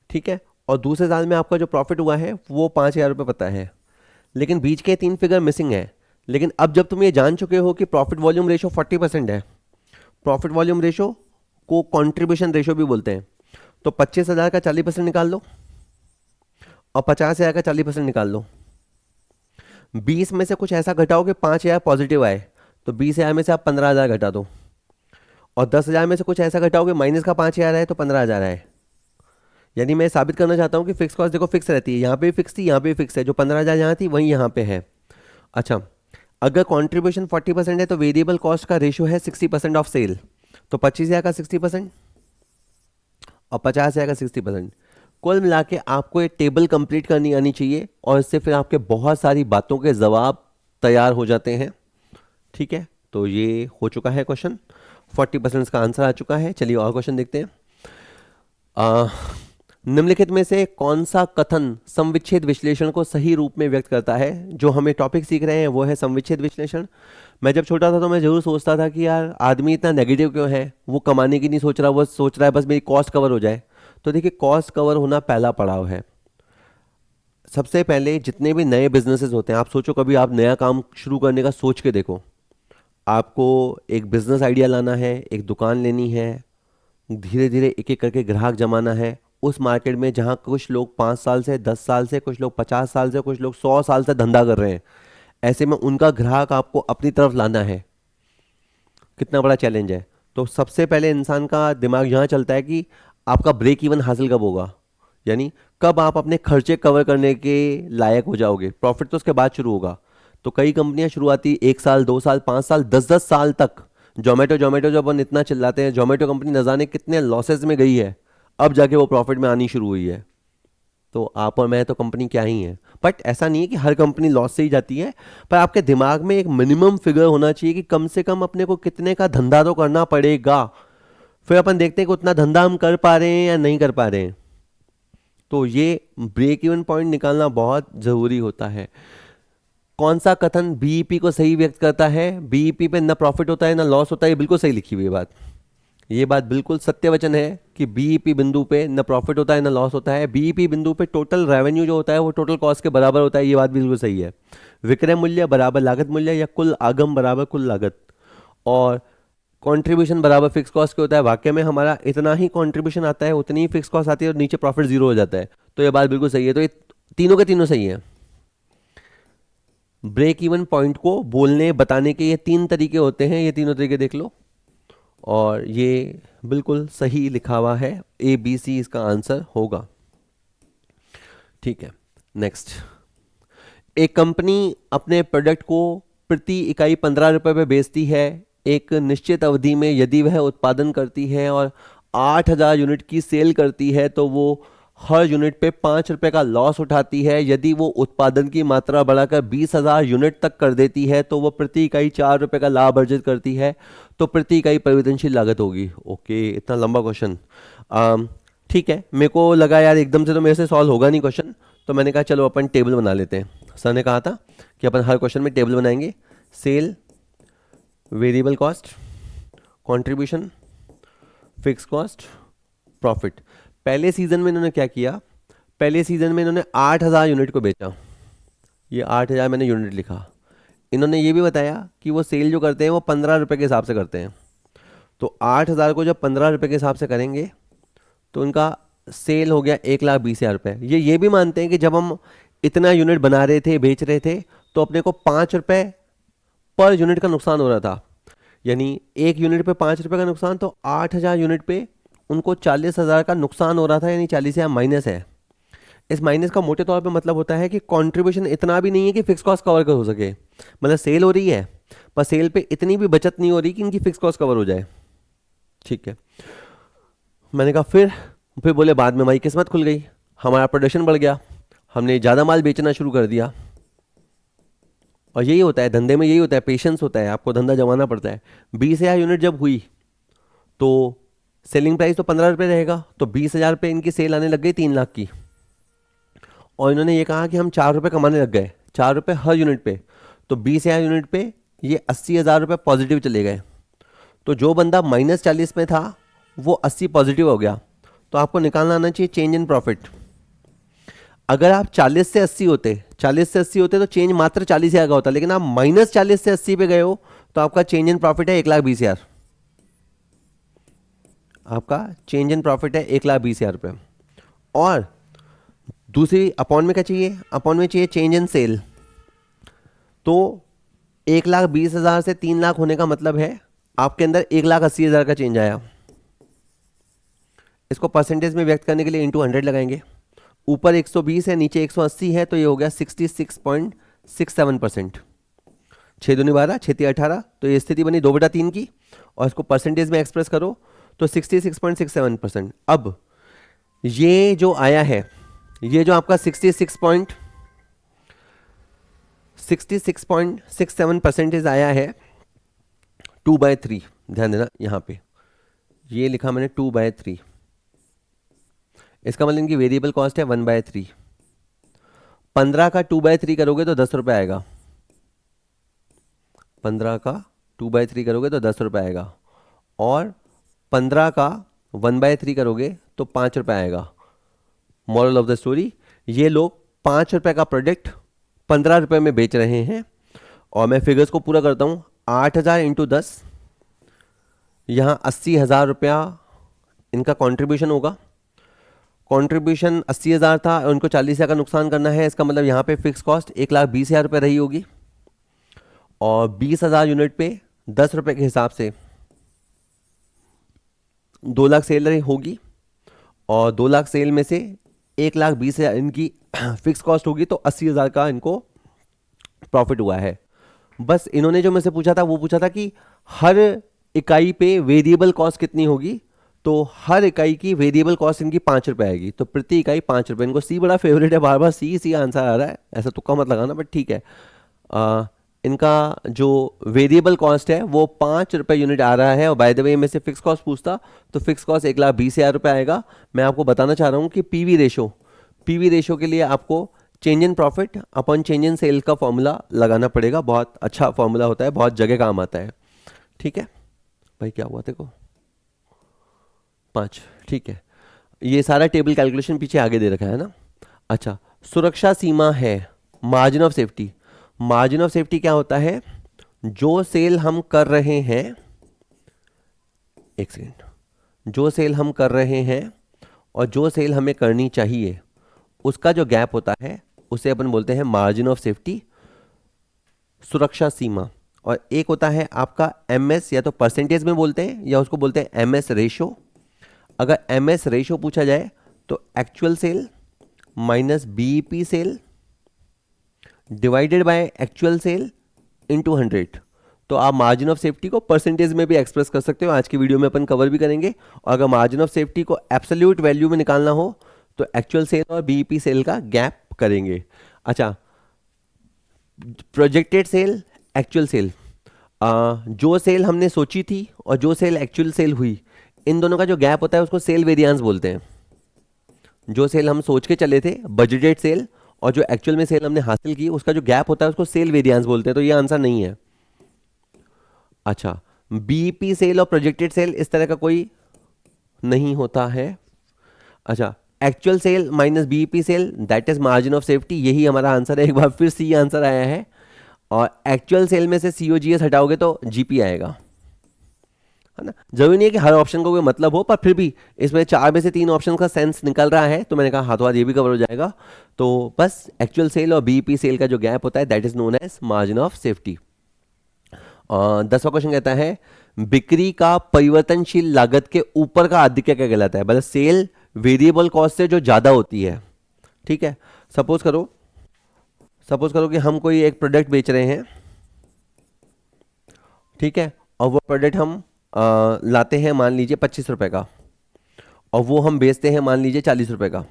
ठीक है, और दूसरे साल में आपका जो प्रॉफिट हुआ है वो 5,000 रुपये पता है, लेकिन बीच के 3 फिगर मिसिंग है। लेकिन अब जब तुम ये जान चुके हो कि प्रॉफिट वॉल्यूम रेशो 40% है, प्रॉफिट वॉल्यूम रेशो को कंट्रीब्यूशन रेशो भी बोलते हैं, तो 25,000 का 40% निकाल लो और 50,000 का 40% निकाल लो। 20 में से कुछ ऐसा घटाओ कि 5,000 पॉजिटिव आए, तो 20,000 में से आप 15,000 घटा दो, और 10,000 में से कुछ ऐसा घटाओ कि माइनस का 5,000 आए तो 15,000 आए। यानी मैं साबित करना चाहता हूँ कि फिक्स कॉस्ट देखो फिक्स रहती है, यहाँ पे भी फिक्स थी, यहाँ पे भी फिक्स है, जो 15,000 यहाँ थी वही यहाँ पे है। अच्छा, अगर कंट्रीब्यूशन 40% है तो वेरिएबल कॉस्ट का रेशियो है 60% ऑफ सेल, तो 25,000 का 60% और 50,000 का 60%। कुल मिला के आपको एक टेबल कंप्लीट करनी आनी चाहिए और इससे फिर आपके बहुत सारी बातों के जवाब तैयार हो जाते हैं। ठीक है, तो ये हो चुका है क्वेश्चन, 40% का आंसर आ चुका है। चलिए और क्वेश्चन देखते हैं। आ, निम्नलिखित में से कौन सा कथन संविच्छेद विश्लेषण को सही रूप में व्यक्त करता है? जो हमें टॉपिक सीख रहे हैं वो है संविच्छेद विश्लेषण। मैं जब छोटा था तो मैं जरूर सोचता था कि यार आदमी इतना नेगेटिव क्यों है, वो कमाने की नहीं सोच रहा, वो सोच रहा है बस मेरी कॉस्ट कवर हो जाए। तो देखिए, कॉस्ट कवर होना पहला पड़ाव है। सबसे पहले जितने भी नए बिजनेसेस होते हैं, आप सोचो कभी आप नया काम शुरू करने का सोच के देखो। आपको एक बिजनेस आइडिया लाना है, एक दुकान लेनी है, धीरे धीरे एक एक करके ग्राहक जमाना है उस मार्केट में जहाँ कुछ लोग 5 साल से, 10 साल से, कुछ लोग 50 साल से, कुछ लोग 100 साल से धंधा कर रहे हैं। ऐसे में उनका ग्राहक आपको अपनी तरफ लाना है, कितना बड़ा चैलेंज है। तो सबसे पहले इंसान का दिमाग यहाँ चलता है कि आपका ब्रेक इवन हासिल कब होगा, यानी कब आप अपने खर्चे कवर करने के लायक हो जाओगे। प्रॉफिट तो उसके बाद शुरू होगा। तो कई कंपनियां शुरुआती 1 साल, 2 साल, 5 साल, 10-10 साल तक, जोमेटो जोमेटो जब अपन इतना चिल्लाते हैं, जोमेटो कंपनी न जाने कितने लॉसेस में गई है, अब जाके वो प्रॉफिट में आनी शुरू हुई है। तो आप और मैं तो कंपनी क्या ही है, बट ऐसा नहीं है कि हर कंपनी लॉस से ही जाती है। पर आपके दिमाग में एक मिनिमम फिगर होना चाहिए कि कम से कम अपने को कितने का धंधा तो करना पड़ेगा। फिर अपन देखते हैं कि उतना धंधा हम कर पा रहे हैं या नहीं कर पा रहे हैं। तो ये ब्रेक इवन पॉइंट निकालना बहुत ज़रूरी होता है। कौन सा कथन बीईपी को सही व्यक्त करता है? बीईपी पे ना प्रॉफिट होता है ना लॉस होता है, ये बिल्कुल सही लिखी हुई है बात। ये बात बिल्कुल सत्य वचन है कि बीईपी बिंदु पे न प्रॉफिट होता है ना लॉस होता है। बीईपी बिंदु पे टोटल रेवेन्यू जो होता है वो टोटल कॉस्ट के बराबर होता है, ये बात बिल्कुल सही है। विक्रय मूल्य बराबर लागत मूल्य या कुल आगम बराबर कुल लागत, और कंट्रीब्यूशन बराबर फिक्स कॉस्ट के होता है। वाक्य में हमारा इतना ही कंट्रीब्यूशन आता है, उतनी ही फिक्स कॉस्ट आती है और नीचे प्रॉफिट जीरो हो जाता है। तो ये बात बिल्कुल सही है। तो ये तीनों के तीनों सही है। ब्रेक इवन पॉइंट को बोलने बताने के ये 3 तरीके होते हैं, ये तीनों तरीके देख लो और ये बिल्कुल सही लिखा हुआ है। ABC इसका आंसर होगा। ठीक है, नेक्स्ट। एक कंपनी अपने प्रोडक्ट को प्रति इकाई 15 रुपये पे बेचती है। एक निश्चित अवधि में यदि वह उत्पादन करती है और 8,000 यूनिट की सेल करती है तो वो हर यूनिट पे 5 रुपये का लॉस उठाती है। यदि वो उत्पादन की मात्रा बढ़ाकर 20,000 यूनिट तक कर देती है तो वो प्रति इकाई 4 रुपये का लाभ अर्जित करती है। तो प्रति इकाई परिवर्तनशील लागत होगी। ओके, इतना लंबा क्वेश्चन। ठीक है, मेरे को लगा यार एकदम से तो मेरे से सॉल्व होगा नहीं क्वेश्चन, तो मैंने कहा चलो अपन टेबल बना लेते हैं। सर ने कहा था कि अपन हर क्वेश्चन में टेबल बनाएंगे। Sale, variable cost, contribution, fix cost, profit. पहले सीजन में इन्होंने क्या किया? पहले सीजन में इन्होंने 8,000 यूनिट को बेचा। ये 8,000 मैंने यूनिट लिखा। इन्होंने ये भी बताया कि वो सेल जो करते हैं वो 15 रुपये के हिसाब से करते हैं। तो 8,000 को जब 15 रुपये के हिसाब से करेंगे तो इनका सेल हो गया 1,20,000 रुपये। ये भी मानते हैं कि जब हम इतना यूनिट बना रहे थे, बेच रहे थे, तो अपने को 5 रुपये पर यूनिट का नुकसान हो रहा था। यानी एक यूनिट पे 5 रुपये का नुकसान, तो 8,000 यूनिट पे उनको 40,000 का नुकसान हो रहा था, यानी 40,000 माइनस है। इस माइनस का मोटे तौर पे मतलब होता है कि कंट्रीब्यूशन इतना भी नहीं है कि फिक्स कॉस्ट कवर कर हो सके। मतलब सेल हो रही है पर सेल पे इतनी भी बचत नहीं हो रही कि इनकी फिक्स कॉस्ट कवर हो जाए। ठीक है, मैंने कहा फिर बोले बाद में हमारी किस्मत खुल गई, हमारा प्रोडक्शन बढ़ गया, हमने ज़्यादा माल बेचना शुरू कर दिया। और यही होता है धंधे में, यही होता है, पेशेंस होता है, आपको धंधा जमाना पड़ता है। 20,000 यूनिट जब हुई तो सेलिंग प्राइस तो 15 रुपये रहेगा, तो 20,000 पे इनकी सेल आने लग गई 3 लाख की। और इन्होंने ये कहा कि हम 4 रुपये कमाने लग गए, 4 रुपये हर यूनिट पे। तो 20,000 यूनिट पे ये 80,000 रुपये पॉजिटिव चले गए। तो जो बंदा -40 में था वो 80 पॉजिटिव हो गया। तो आपको निकालना आना चाहिए चेंज इन प्रॉफिट। अगर आप 40 से 80 होते तो चेंज मात्र 40,000 का होता, लेकिन आप -40 से 80 पे गए हो तो आपका चेंज इन प्रॉफिट है 1,20,000। आपका चेंज इन प्रॉफिट है 1,20,000 रुपये। और दूसरी अपॉन में क्या चाहिए? अपॉन में चाहिए चेंज इन सेल। तो 1,20,000 से 3 लाख होने का मतलब है आपके अंदर 1,80,000 का चेंज आया। इसको परसेंटेज में व्यक्त करने के लिए इंटू 100 लगाएंगे। ऊपर 120 है, नीचे 180 है, तो ये हो गया 66.67%। 6 दूनी 12, 6 तीन 18, तो ये स्थिति बनी 2/3 की। और इसको परसेंटेज में एक्सप्रेस करो तो 66.67%। अब ये जो आया है, ये जो आपका 66.67% आया है 2/3। ध्यान देना यहाँ पे ये लिखा मैंने 2/3, इसका मतलब इनकी वेरिएबल कॉस्ट है 1/3। 15 का 2/3 करोगे तो 10 रुपये आएगा। 15 का 2/3 करोगे तो 10 रुपये आएगा, और 15 का 1/3 करोगे तो 5 रुपये आएगा। मॉरल ऑफ द स्टोरी, ये लोग 5 रुपये का प्रोडक्ट 15 रुपये में बेच रहे हैं। और मैं फिगर्स को पूरा करता हूँ, 8,000 इंटू 10, यहाँ 80,000 रुपया इनका कंट्रीब्यूशन होगा। कंट्रीब्यूशन 80,000 था और उनको 40,000 का नुकसान करना है, इसका मतलब यहाँ पे फिक्स कॉस्ट 1,20,000 रुपये रही होगी। और 20,000 यूनिट पे 10 रुपये के हिसाब से 2 लाख सेल होगी, और 2 लाख सेल में से 1,20,000 इनकी फिक्स कॉस्ट होगी, तो 80,000 का इनको प्रॉफिट हुआ है। बस इन्होंने जो मुझसे पूछा था वो पूछा था कि हर इकाई पे वेरिएबल कॉस्ट कितनी होगी, तो हर इकाई की वेरिएबल कॉस्ट इनकी 5 रुपये आएगी, तो प्रति इकाई 5 रुपये। इनको सी बड़ा फेवरेट है, बार बार सी आंसर आ रहा है, ऐसा तुक्का मत लगाना, बट ठीक है। इनका जो वेरिएबल कॉस्ट है वो 5 रुपये यूनिट आ रहा है। और बाय द वे में से फिक्स कॉस्ट पूछता तो फिक्स कॉस्ट 1,20,000 रुपये आएगा। मैं आपको बताना चाह रहा हूँ कि पीवी रेशो के लिए आपको change in profit upon change in sale का फॉर्मूला लगाना पड़ेगा। बहुत अच्छा फॉर्मूला होता है, बहुत जगह काम आता है। ठीक है भाई, क्या हुआ तेरे को? 5, ठीक है। ये सारा टेबल कैलकुलेशन पीछे आगे दे रखा है ना। अच्छा, सुरक्षा सीमा है margin of safety. Margin of safety क्या होता है? जो सेल हम कर रहे हैं, एक सेकेंड, जो सेल हम कर रहे हैं और जो सेल हमें करनी चाहिए उसका जो गैप होता है उसे अपन बोलते हैं मार्जिन ऑफ सेफ्टी, सुरक्षा सीमा। और एक होता है आपका एमएस, या तो परसेंटेज में बोलते हैं या उसको बोलते हैं एमएस रेशो। अगर एमएस रेशो पूछा जाए तो actual sale minus BEP sale divided by actual sale into 100। तो आप मार्जिन ऑफ सेफ्टी को परसेंटेज में भी एक्सप्रेस कर सकते हो, आज की वीडियो में अपन कवर भी करेंगे। और अगर मार्जिन ऑफ सेफ्टी को एब्सोल्यूट वैल्यू में निकालना हो तो एक्चुअल सेल और बीईपी सेल का गैप करेंगे। अच्छा, प्रोजेक्टेड सेल, एक्चुअल सेल, जो सेल हमने सोची थी और जो सेल एक्चुअल सेल हुई, इन दोनों का जो गैप होता है उसको सेल वेरिएंस बोलते हैं। जो सेल हम सोच के चले थे, बजटेड सेल, और जो एक्चुअल में सेल हमने हासिल की, उसका जो गैप होता है उसको सेल वेरिएंस बोलते हैं। तो ये आंसर नहीं है। अच्छा, बीईपी सेल और प्रोजेक्टेड सेल इस तरह का कोई नहीं होता है। अच्छा, actual sale minus BEP sale that is margin of safety, यही हमारा आंसर है। एक बार फिर सी आंसर आया है। और एक्चुअल सेल में से सीओजीएस हटाओगे तो जीपी आएगा, है ना। जरूरी नहीं है कि हर ऑप्शन को कोई मतलब हो, पर फिर भी इसमें 4 में से 3 ऑप्शन का सेंस निकल रहा है, तो मैंने कहा हाथों हाथ ये भी कवर हो जाएगा। तो बस एक्चुअल सेल और बीईपी सेल का जो गैप होता है that is known as margin of safety. 10वां क्वेश्चन कहता है बिक्री का परिवर्तनशील लागत के ऊपर का आधिक्य क्या कहलाता है? मतलब सेल वेरिएबल कॉस्ट से जो ज्यादा होती है। ठीक है, सपोज करो कि हम कोई एक प्रोडक्ट बेच रहे हैं, ठीक है, और वो प्रोडक्ट हम लाते हैं मान लीजिए 25 रुपए का, और वो हम बेचते हैं मान लीजिए 40 रुपए का।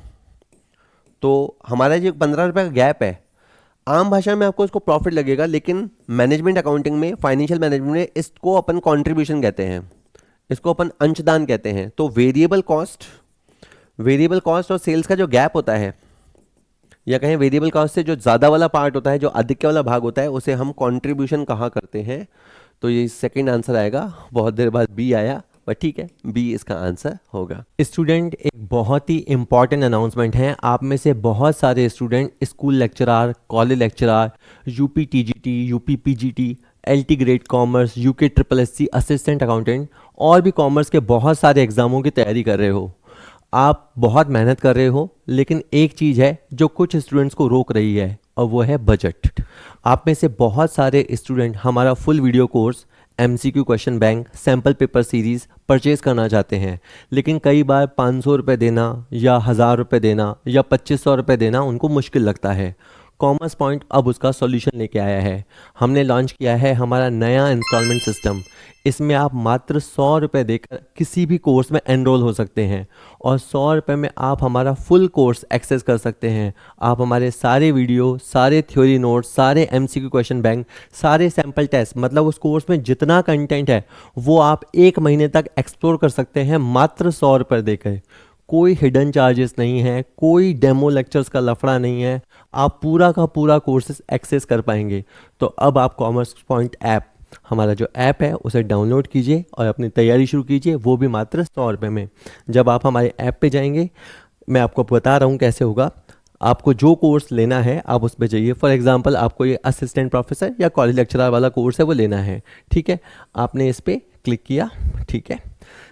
तो हमारा जो 15 रुपए का गैप है, आम भाषा में आपको इसको प्रॉफिट लगेगा, लेकिन मैनेजमेंट अकाउंटिंग में, फाइनेंशियल मैनेजमेंट में इसको अपन कंट्रीब्यूशन कहते हैं, इसको अपन अंशदान कहते हैं। तो वेरिएबल कॉस्ट और सेल्स का जो गैप होता है, या कहें वेरिएबल कॉस्ट से जो ज़्यादा वाला पार्ट होता है, जो अधिक वाला भाग होता है, उसे हम कंट्रीब्यूशन कहा करते हैं। तो ये सेकंड आंसर आएगा। बहुत देर बाद बी आया, बट ठीक है, बी इसका आंसर होगा। स्टूडेंट, एक बहुत ही इंपॉर्टेंट अनाउंसमेंट है। आप में से बहुत सारे student school lecturer, college lecturer, UP TGT, UP PGT, LT grade commerce, UK SSSC assistant accountant और भी कॉमर्स के बहुत सारे एग्जामों की तैयारी कर रहे हो। आप बहुत मेहनत कर रहे हो, लेकिन एक चीज़ है जो कुछ स्टूडेंट्स को रोक रही है, और वो है बजट। आप में से बहुत सारे स्टूडेंट हमारा full video course MCQ question bank, sample paper series purchase करना चाहते हैं, लेकिन कई बार 500 रुपये देना या 1000 रुपये देना या 2500 रुपये देना उनको मुश्किल लगता है। कॉमर्स पॉइंट अब उसका सॉल्यूशन लेके आया है। हमने लॉन्च किया है हमारा नया इंस्टॉलमेंट सिस्टम। इसमें आप मात्र 100 रुपये देकर किसी भी कोर्स में एनरोल हो सकते हैं और 100 रुपये में आप हमारा फुल कोर्स एक्सेस कर सकते हैं। आप हमारे सारे वीडियो, सारे थ्योरी नोट्स, सारे एमसीक्यू क्वेश्चन बैंक, सारे सैम्पल टेस्ट, मतलब उस कोर्स में जितना कंटेंट है वो आप 1 महीने तक एक्सप्लोर कर सकते हैं मात्र 100 रुपये देकर। कोई हिडन चार्जेस नहीं है, कोई डेमो लेक्चर्स का लफड़ा नहीं है, आप पूरा का पूरा कोर्सेज एक्सेस कर पाएंगे। तो अब आप कॉमर्स पॉइंट ऐप, हमारा जो ऐप है उसे डाउनलोड कीजिए और अपनी तैयारी शुरू कीजिए, वो भी मात्र 100 रुपये में। जब आप हमारे ऐप पे जाएंगे, मैं आपको बता रहा हूँ कैसे होगा। आपको जो कोर्स लेना है आप उस पर जाइए। फॉर एग्जांपल आपको ये असिस्टेंट प्रोफेसर या कॉलेज लेक्चरर वाला कोर्स है वो लेना है, ठीक है। आपने इस पर क्लिक किया, ठीक है,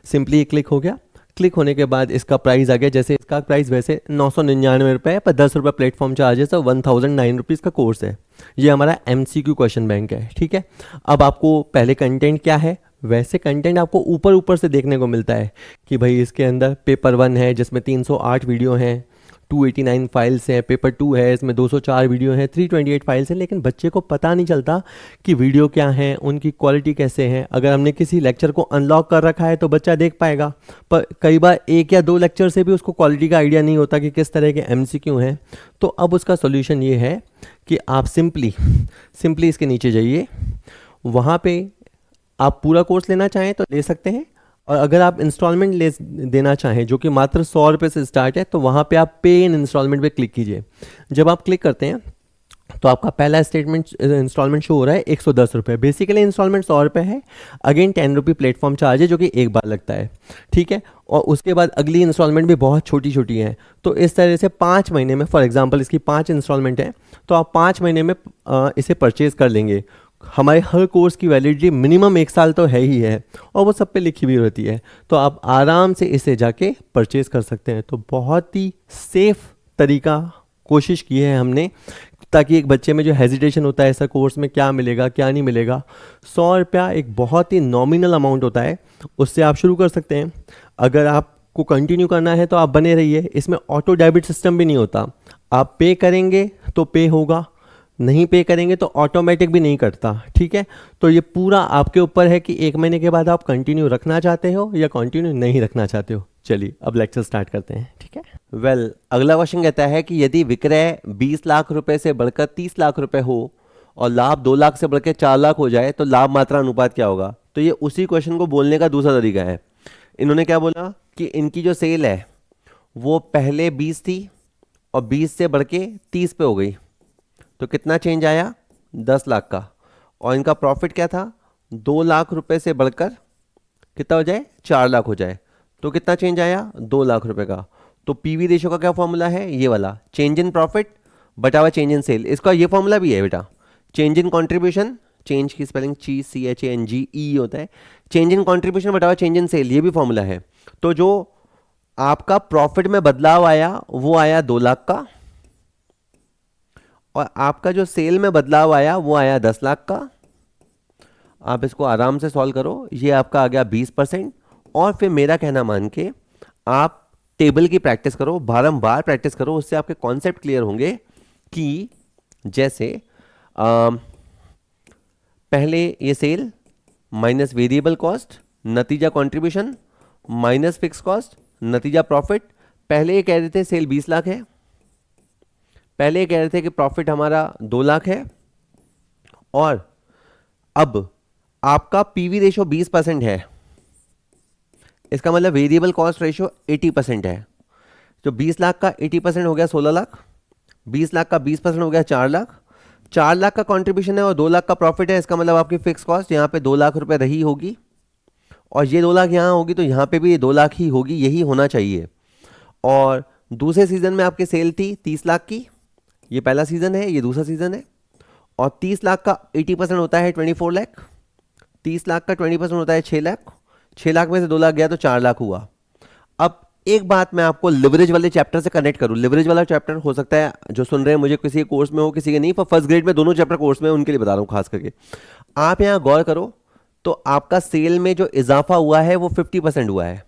सिंपली ये क्लिक हो गया। क्लिक होने के बाद इसका प्राइस आ गया। जैसे इसका प्राइस वैसे 999 रुपये है, पर 10 रुपये प्लेटफॉर्म चार्जेस है, 1009 रुपीज़ का कोर्स है। ये हमारा MCQ क्वेश्चन बैंक है, ठीक है। अब आपको पहले कंटेंट क्या है, वैसे कंटेंट आपको ऊपर ऊपर से देखने को मिलता है कि भाई इसके अंदर पेपर 1 है जिसमें 308 वीडियो हैं, 289 फाइल्स हैं। पेपर 2 है, इसमें 204 वीडियो हैं, 328 फाइल्स हैं। लेकिन बच्चे को पता नहीं चलता कि वीडियो क्या है, उनकी क्वालिटी कैसे है। अगर हमने किसी लेक्चर को अनलॉक कर रखा है तो बच्चा देख पाएगा, पर कई बार 1 या 2 लेक्चर से भी उसको क्वालिटी का आइडिया नहीं होता कि किस तरह के MCQ हैं। तो अब उसका सोल्यूशन ये है कि आप सिंपली इसके नीचे जाइए, वहाँ पे आप पूरा कोर्स लेना चाहें तो ले सकते हैं, और अगर आप इंस्टॉलमेंट ले देना चाहें जो कि मात्र 100 रुपये से स्टार्ट है, तो वहाँ पे आप पे इन इंस्टॉलमेंट पे क्लिक कीजिए। जब आप क्लिक करते हैं तो आपका पहला स्टेटमेंट इंस्टॉलमेंट शो हो रहा है 110 रुपये। बेसिकली इंस्टॉलमेंट 100 रुपये है, अगेन 10 रुपये प्लेटफॉर्म चार्ज है जो कि एक बार लगता है, ठीक है। और उसके बाद अगली इंस्टॉलमेंट भी बहुत छोटी छोटी है। तो इस तरह से 5 महीने में, फॉर एग्जांपल इसकी 5 इंस्टॉलमेंट है, तो आप 5 महीने में इसे परचेज़ कर लेंगे। हमारे हर कोर्स की वैलिडिटी मिनिमम 1 साल तो है ही है, और वो सब पे लिखी हुई रहती है। तो आप आराम से इसे जाके परचेज़ कर सकते हैं। तो बहुत ही सेफ तरीका कोशिश की है हमने, ताकि एक बच्चे में जो हेजिटेशन होता है ऐसा कोर्स में क्या मिलेगा क्या नहीं मिलेगा। 100 रुपया एक बहुत ही नॉमिनल अमाउंट होता है, उससे आप शुरू कर सकते हैं। अगर आपको कंटिन्यू करना है तो आप बने रहिए। इसमें ऑटो डेबिट सिस्टम भी नहीं होता, आप पे करेंगे तो पे होगा, नहीं पे करेंगे तो ऑटोमेटिक भी नहीं कटता, ठीक है। तो ये पूरा आपके ऊपर है कि 1 महीने के बाद आप कंटिन्यू रखना चाहते हो या कंटिन्यू नहीं रखना चाहते हो। चलिए अब लेक्चर स्टार्ट करते हैं, ठीक है। अगला क्वेश्चन कहता है कि यदि विक्रय 20 लाख रुपए से बढ़कर 30 लाख रुपए हो और लाभ 2 लाख से बढ़कर 4 लाख हो जाए तो लाभ मात्रा अनुपात क्या होगा। तो ये उसी क्वेश्चन को बोलने का दूसरा तरीका है। इन्होंने क्या बोला कि इनकी जो सेल है वो पहले 20 थी और 20 से बढ़ के 30 पे हो गई, तो कितना चेंज आया, 10 लाख का। और इनका प्रॉफिट क्या था, 2 लाख रुपए से बढ़कर कितना हो जाए, 4 लाख हो जाए, तो कितना चेंज आया, 2 लाख रुपए का। तो पीवी रेशियो का क्या फॉर्मूला है, ये वाला, चेंज इन प्रॉफिट बटा हुआ चेंज इन सेल। इसका ये फॉर्मूला भी है बेटा, चेंज इन कॉन्ट्रीब्यूशन, चेंज की स्पेलिंग CHANGE होता है, चेंज इन कॉन्ट्रीब्यूशन बटा हुआ चेंज इन सेल, ये भी फॉर्मूला है। तो जो आपका प्रॉफिट में बदलाव आया वो आया 2 लाख का, और आपका जो सेल में बदलाव आया वो आया 10 लाख का। आप इसको आराम से सॉल्व करो, ये आपका आ गया 20%। और फिर मेरा कहना मान के आप टेबल की प्रैक्टिस करो, बारंबार प्रैक्टिस करो, उससे आपके कॉन्सेप्ट क्लियर होंगे कि जैसे पहले ये सेल माइनस वेरिएबल कॉस्ट नतीजा कंट्रीब्यूशन माइनस फिक्स कॉस्ट नतीजा प्रॉफिट। पहले ये कह रहे थे सेल 20 लाख है, पहले ये कह रहे थे कि प्रॉफिट हमारा 2 लाख है, और अब आपका पीवी रेशो 20% है, इसका मतलब वेरिएबल कॉस्ट रेशो 80% है। तो 20 लाख का 80% हो गया 16 लाख, 20 लाख का 20% हो गया 4 लाख, 4 लाख का कंट्रीब्यूशन है और 2 लाख का प्रॉफिट है। इसका मतलब आपकी फिक्स कॉस्ट यहाँ पे 2 लाख रुपए रही होगी, और ये 2 लाख यहाँ होगी, तो यहाँ पे भी ये 2 लाख ही होगी, यही होना चाहिए। और दूसरे सीजन में आपकी सेल थी 30 लाख की, ये पहला सीजन है, ये दूसरा सीजन है, और 30 लाख का 80% होता है 24 लाख, 30 लाख का 20% होता है 6 लाख, 6 लाख में से 2 लाख गया तो 4 लाख हुआ। अब एक बात मैं आपको लिवरेज वाले चैप्टर से कनेक्ट करूं। लिवरेज वाला चैप्टर हो सकता है जो सुन रहे हैं मुझे किसी कोर्स में हो किसी के नहीं, पर फर्स्ट ग्रेड में दोनों चैप्टर कोर्स में उनके लिए बता रहा हूं खास करके। आप यहां गौर करो तो आपका सेल में जो इजाफा हुआ है वो 50% हुआ है,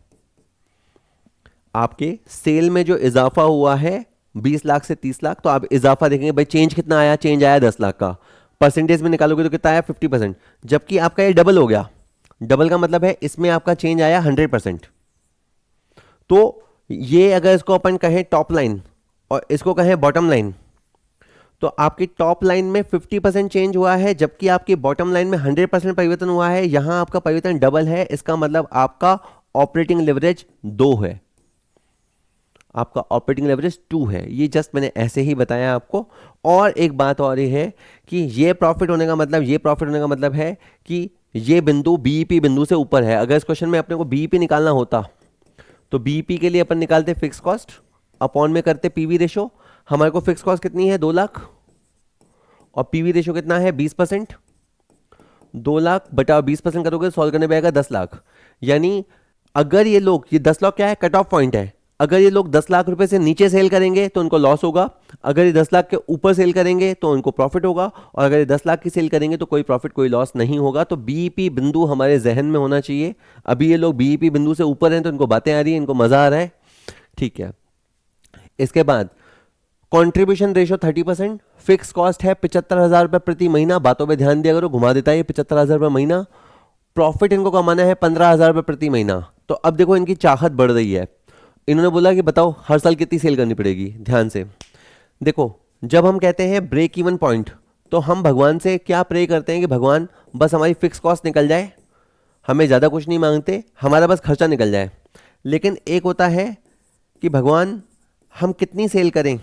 आपके सेल में जो इजाफा हुआ है 20 लाख से 30 लाख, तो आप इजाफा देखेंगे भाई चेंज कितना आया, चेंज आया 10 लाख का। परसेंटेज में निकालोगे तो कितना आया 50%, जबकि आपका ये डबल हो गया। डबल का मतलब है इसमें आपका चेंज आया 100%। तो ये अगर इसको अपन कहें टॉप लाइन और इसको कहें बॉटम लाइन, तो आपकी टॉप लाइन में 50% चेंज हुआ है, जबकि आपकी बॉटम लाइन में 100% परिवर्तन हुआ है। यहां आपका परिवर्तन डबल है, इसका मतलब आपका ऑपरेटिंग लेवरेज 2 है, आपका ऑपरेटिंग लेवरेज 2 है। ये जस्ट मैंने ऐसे ही बताया आपको। और एक बात और ये है कि ये प्रॉफिट होने का मतलब, ये प्रॉफिट होने का मतलब है कि ये बिंदु बीईपी बिंदु से ऊपर है। अगर इस क्वेश्चन में अपने को बीईपी निकालना होता तो बीईपी के लिए अपन निकालते फिक्स कॉस्ट अपॉन में करते पीवी रेशो। हमारे को फिक्स कॉस्ट कितनी है 2 लाख और पीवी रेशो कितना है 20%। 2 लाख बटा 20% करोगे सॉल्व करने पे आएगा 10 लाख। यानी अगर ये लोग, ये 10 लाख क्या है, कट ऑफ पॉइंट है। अगर ये लोग 10 लाख रुपए से नीचे सेल करेंगे तो उनको लॉस होगा, अगर ये 10 लाख के ऊपर सेल करेंगे तो उनको प्रॉफिट होगा, और अगर ये 10 लाख की सेल करेंगे तो कोई प्रॉफिट कोई लॉस नहीं होगा। तो बीईपी बिंदु हमारे जहन में होना चाहिए। अभी ये लोग बीईपी बिंदु से ऊपर हैं तो इनको बातें आ रही है, इनको मजा आ रहा है, ठीक है। इसके बाद कंट्रीब्यूशन रेशो 30%, फिक्स कॉस्ट है 75,000 रुपये प्रति महीना। बातों पे ध्यान दिया करो, घुमा देता है ये 75,000 रुपये महीना। प्रॉफिट इनको कमाना है 15,000 रुपये प्रति महीना। तो अब देखो इनकी चाहत बढ़ रही है। इन्होंने बोला कि बताओ हर साल कितनी सेल करनी पड़ेगी। ध्यान से देखो, जब हम कहते हैं ब्रेक इवन पॉइंट तो हम भगवान से क्या प्रे करते हैं कि भगवान बस हमारी फिक्स कॉस्ट निकल जाए, हमें ज़्यादा कुछ नहीं मांगते, हमारा बस खर्चा निकल जाए। लेकिन एक होता है कि भगवान हम कितनी सेल करें,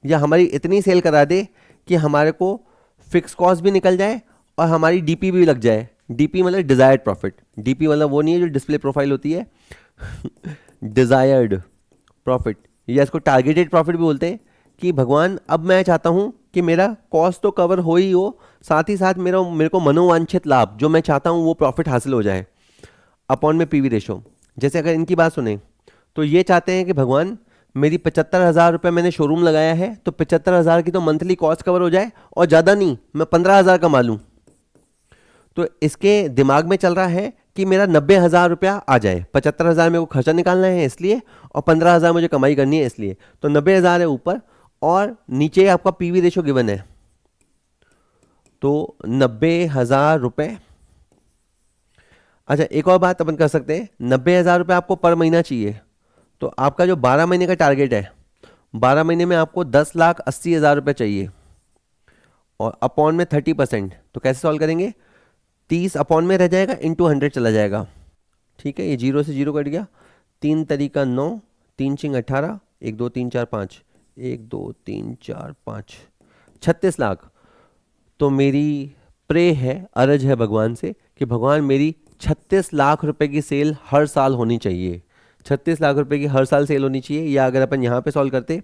या हमारी इतनी सेल करा दे कि हमारे को फिक्स कॉस्ट भी निकल जाए और हमारी डीपी भी लग जाए। डीपी मतलब डिज़ायर्ड प्रॉफिट। डीपी मतलब वो नहीं है जो डिस्प्ले प्रोफाइल होती है डिज़ायर्ड प्रॉफिट, या इसको टारगेटेड प्रॉफिट भी बोलते हैं। कि भगवान अब मैं चाहता हूँ कि मेरा कॉस्ट तो कवर हो ही हो, साथ ही साथ मेरे को मनोवांछित लाभ जो मैं चाहता हूँ वो प्रॉफिट हासिल हो जाए अपॉन में पीवी रेशो। जैसे अगर इनकी बात सुने तो ये चाहते हैं कि भगवान मेरी 75,000 रुपये मैंने शोरूम लगाया है तो 75,000 की तो मंथली कॉस्ट कवर हो जाए, और ज़्यादा नहीं, मैं 15,000 कमा लूँ। तो इसके दिमाग में चल रहा है कि मेरा 90,000 रुपया आ जाए। 75,000 मेरे को खर्चा निकालना है इसलिए, और 15,000 मुझे कमाई करनी है इसलिए। तो 90,000 है ऊपर और नीचे आपका पीवी रेशो गिवन है, तो 90,000 रुपये। अच्छा एक और बात अपन कर सकते हैं, 90,000 रुपये आपको पर महीना चाहिए, तो आपका जो 12 महीने का टारगेट है, 12 महीने में आपको 10,80,000 रुपये चाहिए, और अपॉन में 30%। तो कैसे सॉल्व करेंगे, 30 अपॉन में रह जाएगा, इंटू 100 चला जाएगा, ठीक है। ये 0 से 0 कट गया, 3 तरीका 9, 3 चिंग 18, 1 2 3 4 5, 1 2 3 4 5, 36 लाख। तो मेरी प्रे है, अरज है भगवान से कि भगवान मेरी 36 लाख रुपए की सेल हर साल होनी चाहिए। 36 लाख रुपए की हर साल सेल होनी चाहिए। या अगर अपन यहाँ पे सॉल्व करते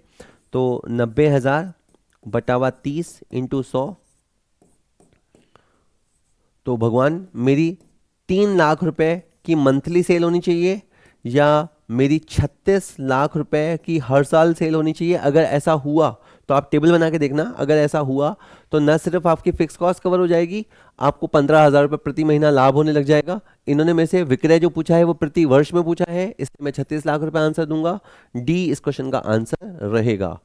तो 90,000 बटावा 30 इंटू 100, तो भगवान मेरी 3 लाख रुपए की मंथली सेल होनी चाहिए, या मेरी 36 लाख रुपए की हर साल सेल होनी चाहिए। अगर ऐसा हुआ तो आप टेबल बना के देखना, अगर ऐसा हुआ तो न सिर्फ आपकी फिक्स कॉस्ट कवर हो जाएगी, आपको 15,000 रुपये प्रति महीना लाभ होने लग जाएगा। इन्होंने मेरे से विक्रय जो पूछा है वो प्रति वर्ष में पूछा है, इसलिए मैं 36 लाख रुपए आंसर दूंगा। डी इस क्वेश्चन का आंसर रहेगा।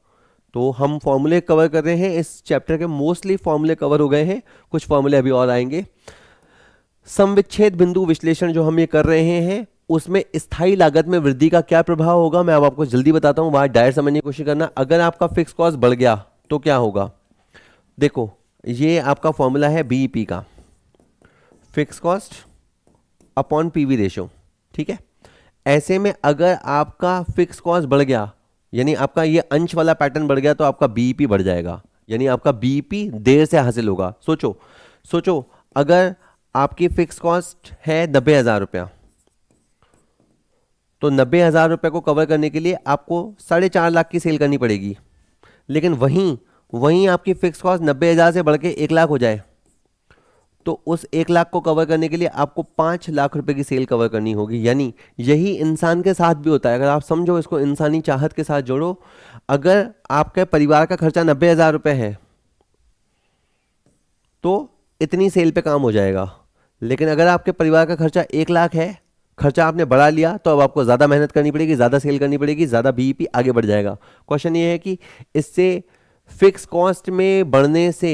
तो हम फॉर्मूले कवर कर रहे हैं इस चैप्टर के, मोस्टली फॉर्मूले कवर हो गए हैं, कुछ फॉर्मूले अभी और आएंगे। समविच्छेद बिंदु विश्लेषण जो हम ये कर रहे हैं उसमें स्थायी लागत में वृद्धि का क्या प्रभाव होगा, मैं अब आपको जल्दी बताता हूं, बात डायरेक्ट समझने की कोशिश करना। अगर आपका फिक्स कॉस्ट बढ़ गया तो क्या होगा, देखो ये आपका फॉर्मूला है बीईपी का, fix cost upon PV ratio, ठीक है। ऐसे में अगर आपका फिक्स कॉस्ट बढ़ गया, यानी आपका ये अंश वाला पैटर्न बढ़ गया, तो आपका बीईपी बढ़ जाएगा, यानी आपका बीईपी देर से हासिल होगा। सोचो अगर आपकी फिक्स कॉस्ट है 90,000 रुपया, तो 90,000 रुपये को कवर करने के लिए आपको 4.5 लाख की सेल करनी पड़ेगी। लेकिन वहीं आपकी फिक्स कॉस्ट 90,000 से बढ़ के 1 लाख हो जाए, तो उस 1 लाख को कवर करने के लिए आपको 5 लाख रुपए की सेल कवर करनी होगी। यानी यही इंसान के साथ भी होता है। अगर आप समझो इसको, इंसानी चाहत के साथ जोड़ो, अगर आपके परिवार का खर्चा 90,000 रुपये है तो इतनी सेल पे काम हो जाएगा। लेकिन अगर आपके परिवार का खर्चा 1 लाख है, खर्चा आपने बढ़ा लिया तो अब आपको ज़्यादा मेहनत करनी पड़ेगी, ज़्यादा सेल करनी पड़ेगी, ज़्यादा बीईपी आगे बढ़ जाएगा। क्वेश्चन ये है कि इससे फिक्स कॉस्ट में बढ़ने से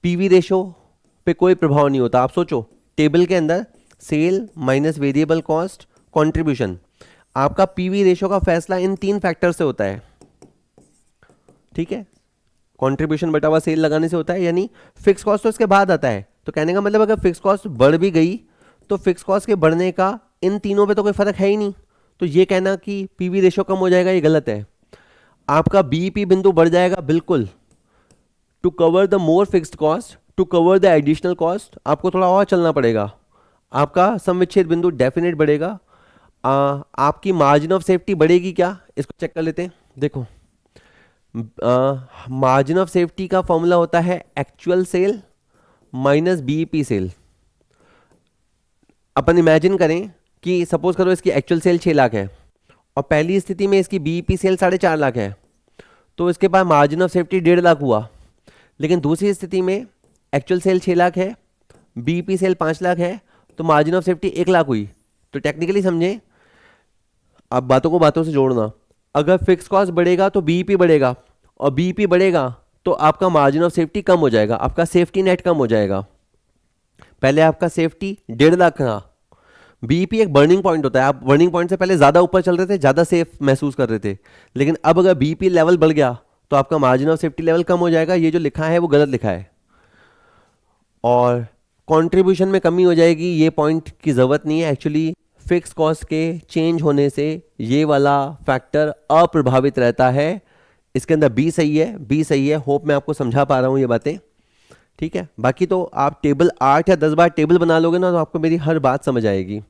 पीवी रेशो पे कोई प्रभाव नहीं होता। आप सोचो टेबल के अंदर sale minus variable cost contribution, आपका पीवी रेशो का फैसला इन 3 फैक्टर से होता है, ठीक है। कंट्रीब्यूशन बटा हुआ सेल लगाने से होता है, यानी फिक्स कॉस्ट तो इसके बाद आता है। तो कहने का मतलब अगर फिक्स कॉस्ट बढ़ भी गई तो फिक्स कॉस्ट के बढ़ने का इन तीनों पे तो कोई फर्क है ही नहीं। तो ये कहना कि पीवी रेशो कम हो जाएगा, ये गलत है। आपका बीईपी बिंदु बढ़ जाएगा बिल्कुल। To cover the more fixed cost, to cover the additional cost, आपको थोड़ा और चलना पड़ेगा। आपका सम विच्छेद बिंदु डेफिनेट बढ़ेगा। आपकी मार्जिन ऑफ सेफ्टी बढ़ेगी क्या, इसको चेक कर लेते हैं। देखो मार्जिन ऑफ सेफ्टी का फॉर्मूला होता है actual sale minus BEP sale. अपन इमेजिन करें कि सपोज करो इसकी एक्चुअल सेल 6 लाख है और पहली स्थिति में इसकी बीईपी सेल 4.5 लाख है, तो इसके पास मार्जिन ऑफ सेफ्टी 1.5 लाख हुआ। लेकिन दूसरी स्थिति में एक्चुअल सेल 6 लाख है, बीईपी सेल 5 लाख है, तो मार्जिन ऑफ सेफ्टी 1 लाख हुई। तो टेक्निकली समझें, आप बातों को बातों से जोड़ना, अगर फिक्स कॉस्ट बढ़ेगा तो बीईपी बढ़ेगा, और बीईपी बढ़ेगा तो आपका मार्जिन ऑफ सेफ्टी कम हो जाएगा, आपका सेफ्टी नेट कम हो जाएगा। पहले आपका सेफ्टी 1.5 लाख था, बीईपी एक बर्निंग पॉइंट होता है, आप बर्निंग पॉइंट से पहले ज़्यादा ऊपर चल रहे थे, ज़्यादा सेफ महसूस कर रहे थे। लेकिन अब अगर बीईपी लेवल बढ़ गया तो आपका मार्जिन ऑफ सेफ्टी लेवल कम हो जाएगा। ये जो लिखा है वो गलत लिखा है, और कंट्रीब्यूशन में कमी हो जाएगी, ये पॉइंट की ज़रूरत नहीं है। एक्चुअली फिक्स कॉस्ट के चेंज होने से ये वाला फैक्टर अप्रभावित रहता है। इसके अंदर बी सही है, बी सही है। होप मैं आपको समझा पा रहा हूँ ये बातें, ठीक है। बाकी तो आप टेबल 8 या 10 बार टेबल बना लोगे ना तो आपको मेरी हर बात समझ आएगी,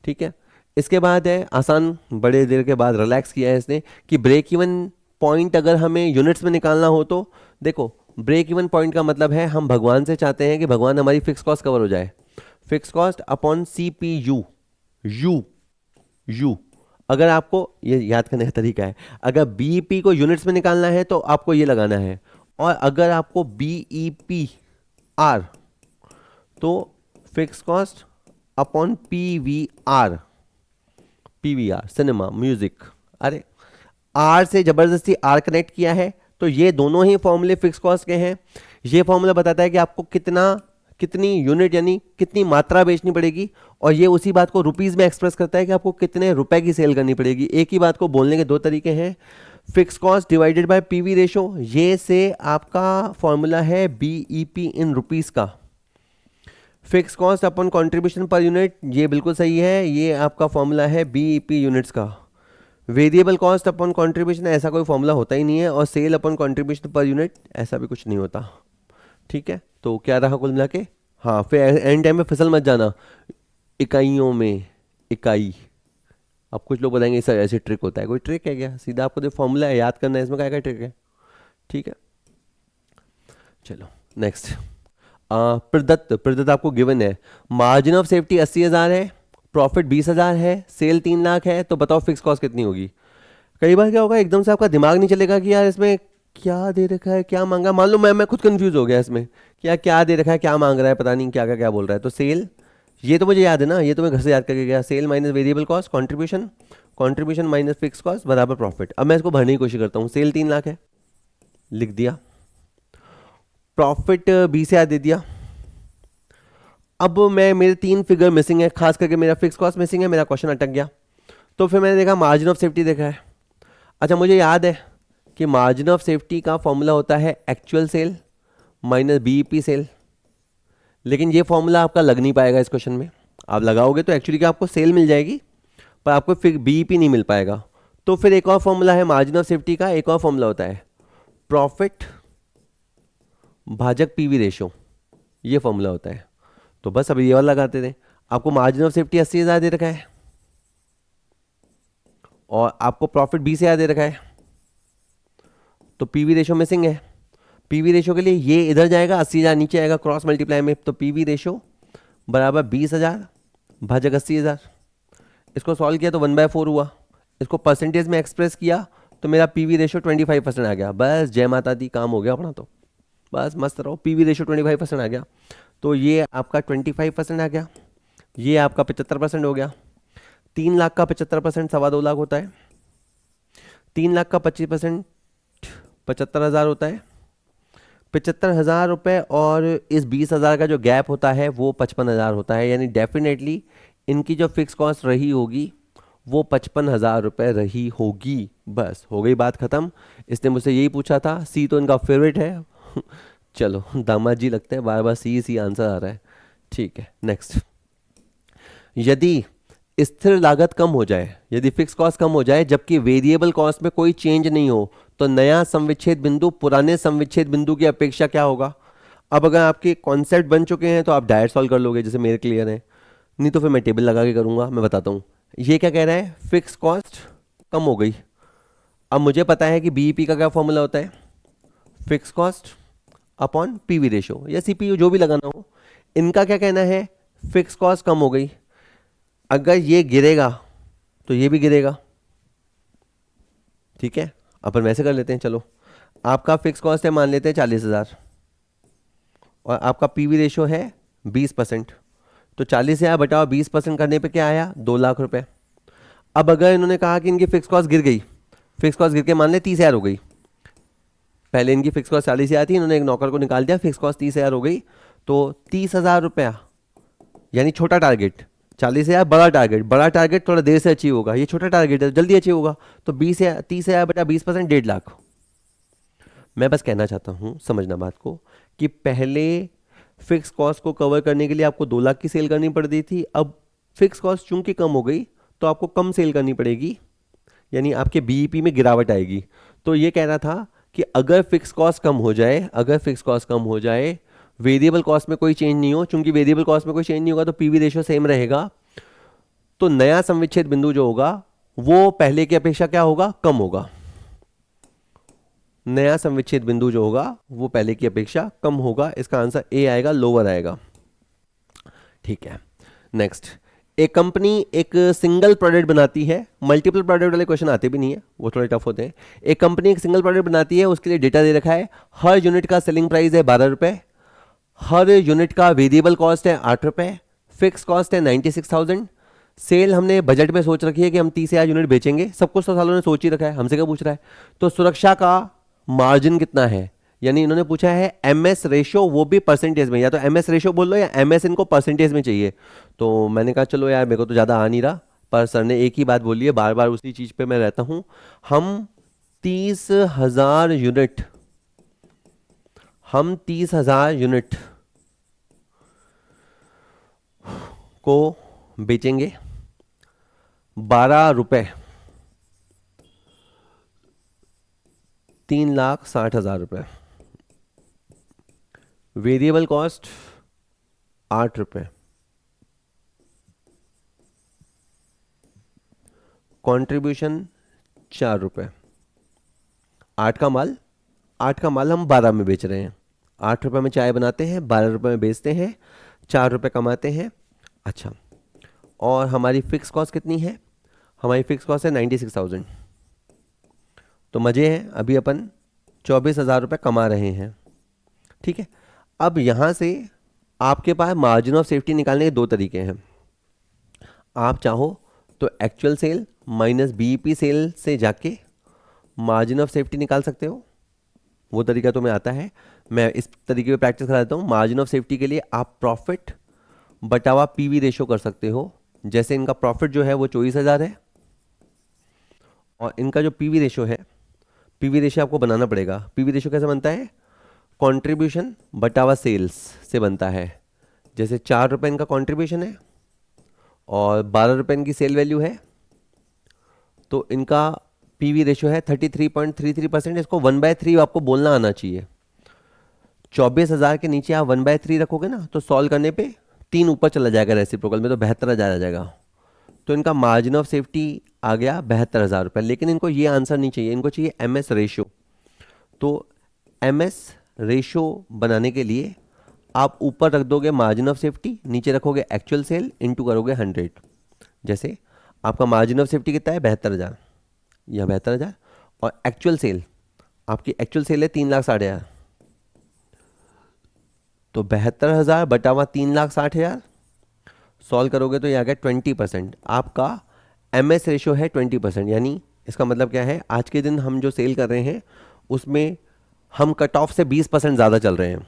ठीक है। इसके बाद है आसान, बड़े देर के बाद रिलैक्स किया है इसने, कि ब्रेक इवन पॉइंट अगर हमें यूनिट्स में निकालना हो तो देखो, ब्रेक इवन पॉइंट का मतलब है हम भगवान से चाहते हैं कि भगवान हमारी फिक्स कॉस्ट कवर हो जाए। Fix cost upon CPU, you अगर आपको ये याद करने का तरीका है, अगर बीईपी को यूनिट्स में निकालना है तो आपको ये लगाना है, और अगर आपको बीईपी आर तो fix cost upon PVR, PVR cinema music. अरे आर से जबरदस्ती आर कनेक्ट किया है, तो ये दोनों ही फॉर्मूले फिक्स कॉस्ट के हैं। ये फॉर्मूला बताता है कि आपको कितनी यूनिट यानी कितनी मात्रा बेचनी पड़ेगी, और ये उसी बात को रुपीस में एक्सप्रेस करता है कि आपको कितने रुपए की सेल करनी पड़ेगी। एक ही बात को बोलने के 2 तरीके हैं, fix cost divided bye PV ratio. ये से आपका फॉर्मूला है बीईपी इन रुपीस का। फिक्स कॉस्ट अपन कंट्रीब्यूशन पर यूनिट, ये बिल्कुल सही है, ये आपका फॉर्मूला है बीईपी यूनिट्स का। वेरिएबल कॉस्ट अपन कंट्रीब्यूशन, ऐसा कोई फॉर्मूला होता ही नहीं है, और सेल अपन कंट्रीब्यूशन पर यूनिट, ऐसा भी कुछ नहीं होता, ठीक है। तो क्या रहा कुल मिला के, हाँ फिर एंड टाइम में फिसल मत जाना, इकाइयों में इकाई। अब कुछ लोग बताएंगे सर ऐसे ट्रिक होता है, कोई ट्रिक है क्या, सीधा आपको जो फॉर्मूला है याद करना है, इसमें क्या क्या ट्रिक है, ठीक है। चलो नेक्स्ट, प्रदत्त आपको गिवन है, मार्जिन ऑफ सेफ्टी 80,000 है, प्रॉफिट 20,000 है, सेल 3 लाख है, तो बताओ फिक्स कॉस्ट कितनी होगी। कई बार क्या होगा, एकदम से आपका दिमाग नहीं चलेगा कि यार इसमें क्या दे रखा है, क्या मांगा। मान लो मैं खुद कंफ्यूज हो गया इसमें, क्या दे रखा है, क्या मांग रहा है, पता नहीं क्या बोल रहा है। तो सेल, ये तो मुझे याद है ना, ये तो मैं घर से याद करके गया, sale minus variable cost contribution minus fix cost बराबर प्रॉफिट। अब मैं इसको भरने की कोशिश करता हूँ। सेल 3 लाख है, लिख दिया, प्रॉफिट 20,000 दे दिया। अब मेरे 3 फिगर मिसिंग है, खास करके मेरा फिक्स कॉस्ट मिसिंग है, मेरा क्वेश्चन अटक गया। तो फिर मैंने देखा मार्जिन ऑफ सेफ्टी देखा है। अच्छा मुझे याद है कि मार्जिन ऑफ सेफ्टी का फॉर्मूला होता है actual sale minus BEP sale, लेकिन ये फॉर्मूला आपका लग नहीं पाएगा इस क्वेश्चन में। आप लगाओगे तो एक्चुअली क्या आपको सेल मिल जाएगी, पर आपको फिर बीईपी नहीं मिल पाएगा। तो फिर एक और फॉर्मूला है मार्जिन ऑफ सेफ्टी का, एक और फॉर्मूला होता है प्रॉफिट भाजक पीवी रेशो, ये फॉर्मूला होता है। तो बस अब ये वाला लगाते थे। आपको मार्जिन ऑफ सेफ्टी 80,000 दे रखा है और आपको प्रॉफिट 20,000 दे रखा है, तो पीवी रेशो मिसिंग है। पीवी रेशो के लिए ये इधर जाएगा, 80,000 नीचे आएगा क्रॉस मल्टीप्लाई में, तो पीवी रेशो बराबर 20,000 भाजक 80,000। इसको सॉल्व किया तो 1/4 हुआ। इसको परसेंटेज में एक्सप्रेस किया तो मेरा पीवी रेशो 25% आ गया। बस जय माता दी, काम हो गया अपना। तो बस मस्त रहो, पीवी रेशो 25% आ गया। तो ये आपका 25% आ गया, ये आपका 75% हो गया। 3 लाख का 75% 2.25 लाख होता है। 3 लाख का 25% 75,000 होता है। 75,000 रुपये और इस 20,000 का जो गैप होता है वो 55,000 होता है। यानी डेफिनेटली इनकी जो फिक्स कॉस्ट रही होगी वो 55,000 रुपये रही होगी। बस हो गई बात ख़त्म। इसने मुझसे यही पूछा था, सी तो इनका फेवरेट है। चलो दामाद जी लगते हैं बार बार सी आंसर आ रहा है। ठीक है, नेक्स्ट। यदि स्थिर लागत कम हो जाए, यदि फिक्स कॉस्ट कम हो जाए जबकि वेरिएबल कॉस्ट में कोई चेंज नहीं हो, तो नया संविच्छेद बिंदु पुराने संविच्छेद बिंदु की अपेक्षा क्या होगा? अब अगर आपके कॉन्सेप्ट बन चुके हैं तो आप डायरेक्ट सॉल्व कर लोगे, जैसे मेरे क्लियर है, नहीं तो फिर मैं टेबल लगा के करूंगा। मैं बताता हूँ ये क्या कह रहा है। फिक्स कॉस्ट कम हो गई। अब मुझे पता है कि बीईपी का क्या फॉर्मूला होता है, fix cost upon PV ratio या सीपीयू जो भी लगाना हो। इनका क्या कहना है, फिक्स कॉस्ट कम हो गई, अगर ये गिरेगा तो ये भी गिरेगा। ठीक है, अपन वैसे कर लेते हैं। चलो, आपका फिक्स कॉस्ट है मान लेते हैं 40,000 और आपका पीवी रेशो है 20%, तो 40,000 बटाओ 20% करने पे क्या आया, 2 लाख रुपए। अब अगर इन्होंने कहा कि इनकी फिक्स कॉस्ट गिर गई, फिक्स कॉस्ट गिर के मान ले 30,000 हो गई। पहले इनकी फिक्स कॉस्ट 40,000 थी, इन्होंने एक नौकर को निकाल दिया, फिक्स कॉस्ट 30,000 हो गई, तो 30,000 रुपया यानी छोटा टारगेट। 40,000 बड़ा टारगेट, बड़ा टारगेट थोड़ा देर से अचीव होगा, ये छोटा टारगेट है जल्दी अचीव होगा। तो 30,000 बटा 20% 1.5 लाख। मैं बस कहना चाहता हूँ, समझना बात को, कि पहले फिक्स कॉस्ट को कवर करने के लिए आपको 2 लाख की सेल करनी पड़ती थी। अब फिक्स कॉस्ट चूंकि कम हो गई तो आपको कम सेल करनी पड़ेगी, यानी आपके बीईपी में गिरावट आएगी। तो ये कह रहा था कि अगर फिक्स कॉस्ट कम हो जाए, अगर फिक्स कॉस्ट कम हो जाए, वेरिएबल कॉस्ट में कोई चेंज नहीं हो, चूंकि वेरिएबल कॉस्ट में कोई चेंज नहीं होगा तो पीवी रेशियो सेम रहेगा, तो नया संविच्छेद बिंदु जो होगा वो पहले की अपेक्षा क्या होगा, कम होगा। नया संविच्छेद बिंदु जो होगा वो पहले की अपेक्षा कम होगा। इसका आंसर ए आएगा, लोअर आएगा। ठीक है, नेक्स्ट। एक कंपनी एक सिंगल प्रोडक्ट बनाती है, मल्टीपल प्रोडक्ट वाले क्वेश्चन आते भी नहीं है, वो थोड़े टफ होते हैं। एक कंपनी एक सिंगल प्रोडक्ट बनाती है, उसके लिए डेटा दे रखा है, हर यूनिट का सेलिंग प्राइस है 12 रुपए, हर यूनिट का वेरिएबल कॉस्ट है 8 रुपए, फिक्स कॉस्ट है 96,000। सेल हमने बजट में सोच रखी है कि हम 30,000 यूनिट बेचेंगे, सब कुछ तो सालों ने सोच ही रखा है, हमसे क्या पूछ रहा है। तो सुरक्षा का मार्जिन कितना है, यानी इन्होंने पूछा है एमएस रेशो, वो भी परसेंटेज में, या तो एमएस रेशो बोल लो या एमएस इनको परसेंटेज में चाहिए। तो मैंने कहा चलो यार मेरे को तो ज़्यादा आ नहीं रहा, पर सर ने एक ही बात बोली है, बार बार उसी चीज़ पे मैं रहता हूँ। हम 30,000 यूनिट, हम 30,000 यूनिट को बेचेंगे 12 रुपए, 3,60,000 रुपए, वेरिएबल कॉस्ट 8 रुपए, कंट्रीब्यूशन 4 रुपए। 8 का माल, 8 का माल हम 12 में बेच रहे हैं। 8 रुपए में चाय बनाते हैं, 12 रुपए में बेचते हैं, 4 रुपए कमाते हैं। अच्छा, और हमारी फिक्स कॉस्ट कितनी है, हमारी फिक्स कॉस्ट है 96,000। तो मज़े हैं, अभी अपन 24,000 रुपये कमा रहे हैं। ठीक है, अब यहाँ से आपके पास मार्जिन ऑफ सेफ्टी निकालने के दो तरीके हैं। आप चाहो तो actual sale minus BEP sale से जाके मार्जिन ऑफ सेफ्टी निकाल सकते हो, वो तरीका तुम्हें आता है। मैं इस तरीके पे प्रैक्टिस करा देता हूँ। मार्जिन ऑफ सेफ्टी के लिए आप प्रॉफिट बटावा पीवी रेशो कर सकते हो। जैसे इनका प्रॉफिट जो है वो 24,000 है और इनका जो पीवी रेशो है, पीवी रेशो आपको बनाना पड़ेगा। पीवी रेशो कैसे बनता है, कंट्रीब्यूशन बटावा सेल्स से बनता है। जैसे 4 रुपये इनका कंट्रीब्यूशन है और 12 रुपये इनकी सेल वैल्यू है, तो इनका पीवी रेशो है 33.33%। इसको 1/3 आपको बोलना आना चाहिए। 24,000 के नीचे आप 1/3 रखोगे ना तो सॉल्व करने पे 3 ऊपर चला जाएगा रेसिप्रोकल में, तो 72,000 आ जाएगा। तो इनका मार्जिन ऑफ सेफ्टी आ गया 72,000 रुपये। लेकिन इनको ये आंसर नहीं चाहिए, इनको चाहिए एमएस रेशो। तो एमएस रेशो बनाने के लिए आप ऊपर रख दोगे मार्जिन ऑफ सेफ्टी, नीचे रखोगे एक्चुअल सेल, इनटू करोगे 100। जैसे आपका मार्जिन ऑफ सेफ्टी कितना है, 72,000, यह 72,000, और एक्चुअल सेल, आपकी एक्चुअल सेल है 3,60,000, तो 72,000 बटावा 3,60,000 सॉल्व करोगे तो ये आ गया 20%। आपका MS रेशो है 20%, यानी इसका मतलब क्या है, आज के दिन हम जो सेल कर रहे हैं उसमें हम कट ऑफ से 20% ज़्यादा चल रहे हैं,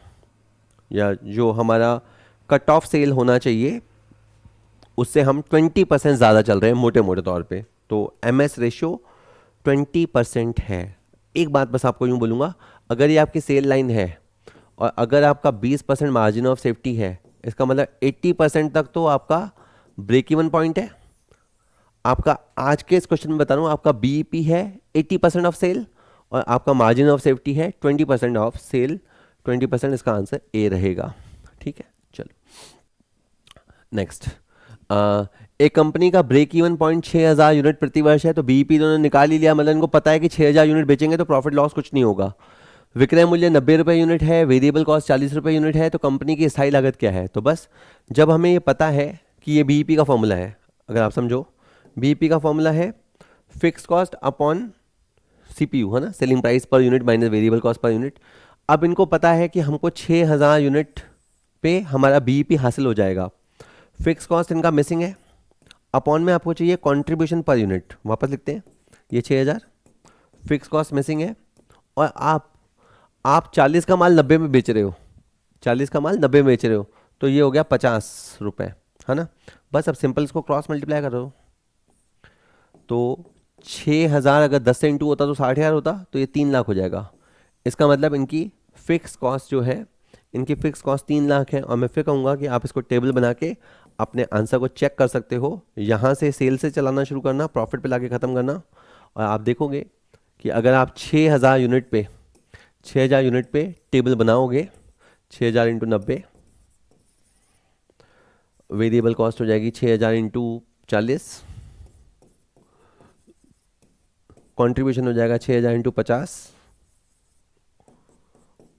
या जो हमारा कट ऑफ सेल होना चाहिए उससे हम 20% ज़्यादा चल रहे हैं मोटे मोटे तौर पे। तो MS रेशो 20% है। एक बात बस आपको यूँ बोलूँगा, अगर ये आपकी सेल लाइन है और अगर आपका 20% मार्जिन ऑफ सेफ्टी है, इसका मतलब 80% तक तो आपका ब्रेक इवन पॉइंट है। आपका आज के इस क्वेश्चन में बता रहा हूँ, आपका BEP है 80% ऑफ सेल और आपका मार्जिन ऑफ सेफ्टी है 20% ऑफ सेल। 20%, इसका आंसर ए रहेगा। ठीक है, चलो नेक्स्ट। एक कंपनी का ब्रेक इवन पॉइंट 6000 यूनिट प्रति वर्ष है, तो BEP इन्होंने निकाल ही लिया, मतलब इनको पता है कि 6000 यूनिट बेचेंगे तो प्रॉफिट लॉस कुछ नहीं होगा। विक्रय मूल्य 90 रुपये यूनिट है, वेरिएबल कॉस्ट 40 रुपये यूनिट है, तो कंपनी की स्थायी लागत क्या है? तो बस जब हमें ये पता है कि ये BEP का फॉर्मूला है, अगर आप समझो BEP का फॉर्मूला है फिक्स कॉस्ट अपॉन CPU, है ना, selling price per unit minus variable cost per unit. अब इनको पता है कि हमको 6000 यूनिट पे हमारा BEP हासिल हो जाएगा। फिक्स कॉस्ट इनका मिसिंग है, अपॉन में आपको चाहिए कंट्रीब्यूशन पर यूनिट। वापस लिखते हैं, ये 6000 फिक्स कॉस्ट मिसिंग है, और आप 40 का माल 90 में बेच रहे हो, 40 का माल 90 में बेच रहे हो, तो ये हो गया 50 रुपये, है ना। बस अब सिंपल इसको क्रॉस मल्टीप्लाई करो, तो 6000 अगर 10 से इंटू होता तो 60,000 होता, तो ये 3 लाख हो जाएगा। इसका मतलब इनकी फिक्स कॉस्ट जो है, इनकी फिक्स कॉस्ट 3 लाख है। और मैं फिर कहूँगा कि आप इसको टेबल बना के अपने आंसर को चेक कर सकते हो, यहाँ से सेल से चलाना शुरू करना, प्रॉफिट पे लाके ख़त्म करना, और आप देखोगे कि अगर आप 6000 यूनिट पे टेबल बनाओगे, 6000 इंटू 90, वेरिएबल कॉस्ट हो जाएगी 6000 इंटू 40, कंट्रीब्यूशन हो जाएगा 6000 इंटू 50,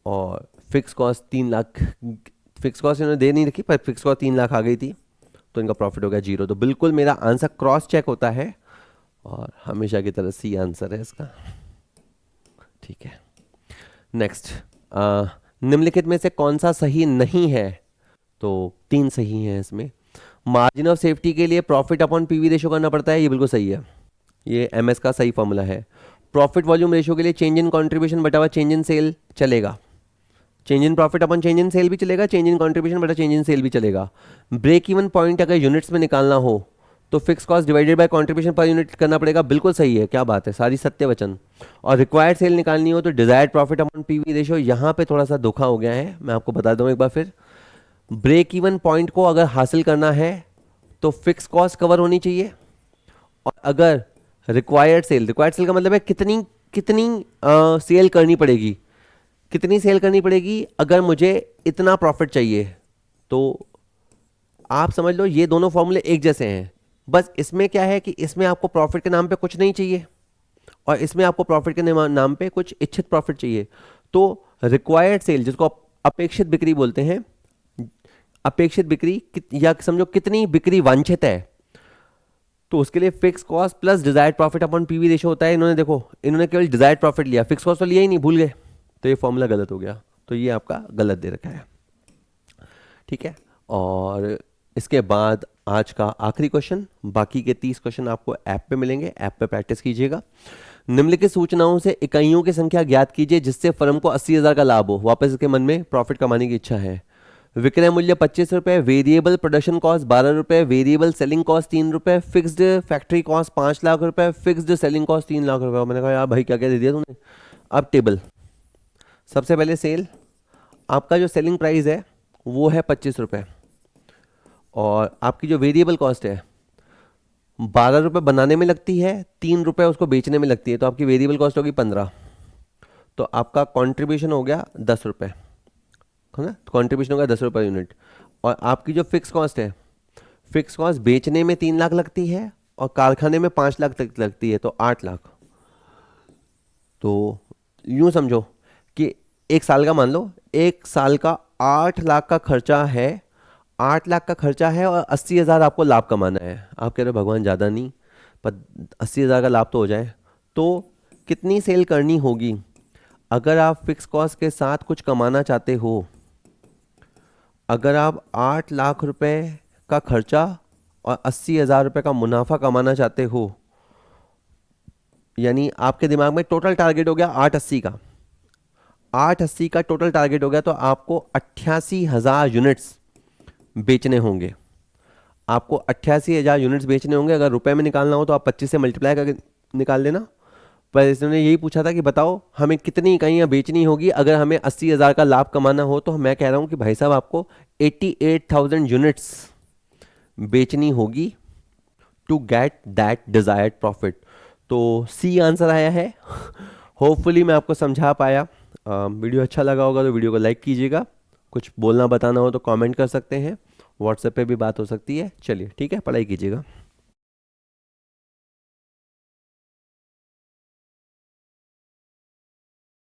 और fix cost 3 lakh. Fix cost इन्होंने दे नहीं रखी, पर फिक्स कॉस्ट 3 लाख आ गई थी, तो इनका प्रॉफिट हो गया 0। तो बिल्कुल मेरा आंसर क्रॉस चेक होता है, और हमेशा की तरह सी आंसर है इसका। ठीक है, नेक्स्ट। निम्नलिखित में से कौन सा सही नहीं है? तो 3 सही हैं इसमें। मार्जिन ऑफ सेफ्टी के लिए प्रॉफिट अपॉन PV रेशो करना पड़ता है, ये बिल्कुल सही है, ये MS का सही फॉर्मूला है। प्रॉफिट वॉल्यूम रेशो के लिए चेंज इन कंट्रीब्यूशन बटा हुआ चेंज इन सेल चलेगा, change in profit upon change in sale भी चलेगा, चेंज इन कंट्रीब्यूशन बटा चेंज इन सेल भी चलेगा। ब्रेक इवन पॉइंट अगर यूनिट्स में निकालना हो तो fix cost divided by contribution per unit करना पड़ेगा, बिल्कुल सही है, क्या बात है, सारी सत्य वचन। और रिक्वायर्ड सेल निकालनी हो तो desired profit upon PV ratio, यहाँ पे थोड़ा सा धोखा हो गया है, मैं आपको बता दूँ एक बार फिर। ब्रेक इवन पॉइंट को अगर हासिल करना है तो फिक्स कॉस्ट कवर होनी चाहिए, और अगर रिक्वायर्ड सेल का मतलब है कितनी कितनी सेल करनी पड़ेगी, कितनी सेल करनी पड़ेगी अगर मुझे इतना प्रॉफिट चाहिए। तो आप समझ लो ये दोनों फॉर्मूले एक जैसे हैं, बस इसमें क्या है कि इसमें आपको प्रॉफिट के नाम पे कुछ नहीं चाहिए, और इसमें आपको प्रॉफिट के नाम पे कुछ इच्छित प्रॉफिट चाहिए। तो रिक्वायर्ड सेल, जिसको अपेक्षित बिक्री बोलते हैं, अपेक्षित बिक्री या समझो कितनी बिक्री वांछित है, तो उसके लिए fix cost plus desired profit upon PV ratio होता है। इन्होंने देखो, इन्होंने केवल डिजायर्ड प्रॉफिट लिया, फिक्स कॉस्ट तो लिया ही नहीं, भूल गए, तो ये फॉर्मूला गलत हो गया, तो ये आपका गलत दे रखा है। ठीक है, और इसके बाद आज का आखिरी क्वेश्चन, बाकी के 30 क्वेश्चन आपको ऐप पे मिलेंगे, ऐप पे प्रैक्टिस कीजिएगा। निम्नलिखित सूचनाओं से इकाइयों की संख्या ज्ञात कीजिए जिससे फर्म को 80,000 का लाभ हो। वापस इसके मन में प्रॉफिट कमाने की इच्छा है। विक्रय मूल्य 25 रुपये, वेरिएबल प्रोडक्शन कॉस्ट 12 रुपये, वेरिएबल सेलिंग कॉस्ट 3 रुपये, फिक्स्ड फैक्ट्री कॉस्ट 5 लाख रुपये, फिक्स्ड सेलिंग कॉस्ट 3 लाख रुपये। मैंने कहा यार भाई क्या क्या दे दिया तूने। अब टेबल, सबसे पहले सेल, आपका जो सेलिंग प्राइस है वो है 25 रुपये, और आपकी जो वेरिएबल कॉस्ट है 12 रुपये बनाने में लगती है, 3 रुपये उसको बेचने में लगती है, तो आपकी वेरिएबल कॉस्ट होगी 15, तो आपका कंट्रीब्यूशन हो गया 10 रुपये, है ना, कंट्रीब्यूशन हो गया 10 रुपये यूनिट। और आपकी जो फिक्स कॉस्ट है, फिक्स कॉस्ट बेचने में 3 लाख लगती है और कारखाने में 5 लाख तक लगती है, तो 8 लाख। तो यूँ समझो कि एक साल का, मान लो एक साल का 8 लाख का खर्चा है, 8 लाख का खर्चा है और 80,000 आपको लाभ कमाना है। आप कह रहे हो भगवान ज़्यादा नहीं, पर 80,000 का लाभ तो हो जाए, तो कितनी सेल करनी होगी? अगर आप फिक्स कॉस्ट के साथ कुछ कमाना चाहते हो, अगर आप 8 लाख रुपए का खर्चा और 80,000 रुपये का मुनाफा कमाना चाहते हो, यानी आपके दिमाग में टोटल टारगेट हो गया 880 का, 880 का टोटल टारगेट हो गया, तो आपको 88,000 यूनिट्स बेचने होंगे। आपको 88,000 यूनिट्स बेचने होंगे। अगर रुपए में निकालना हो तो आप 25 से मल्टीप्लाई करके निकाल लेना। पर इसने यही पूछा था कि बताओ हमें कितनी इकाइयाँ बेचनी होगी अगर हमें 80,000 का लाभ कमाना हो, तो मैं कह रहा हूँ कि भाई साहब आपको 88,000 यूनिट्स बेचनी होगी to get that desired profit. तो सी आंसर आया है। होपफुली मैं आपको समझा पाया। वीडियो अच्छा लगा होगा तो वीडियो को लाइक कीजिएगा। कुछ बोलना बताना हो तो कमेंट कर सकते हैं। व्हाट्सएप पे भी बात हो सकती है। चलिए ठीक है, पढ़ाई कीजिएगा।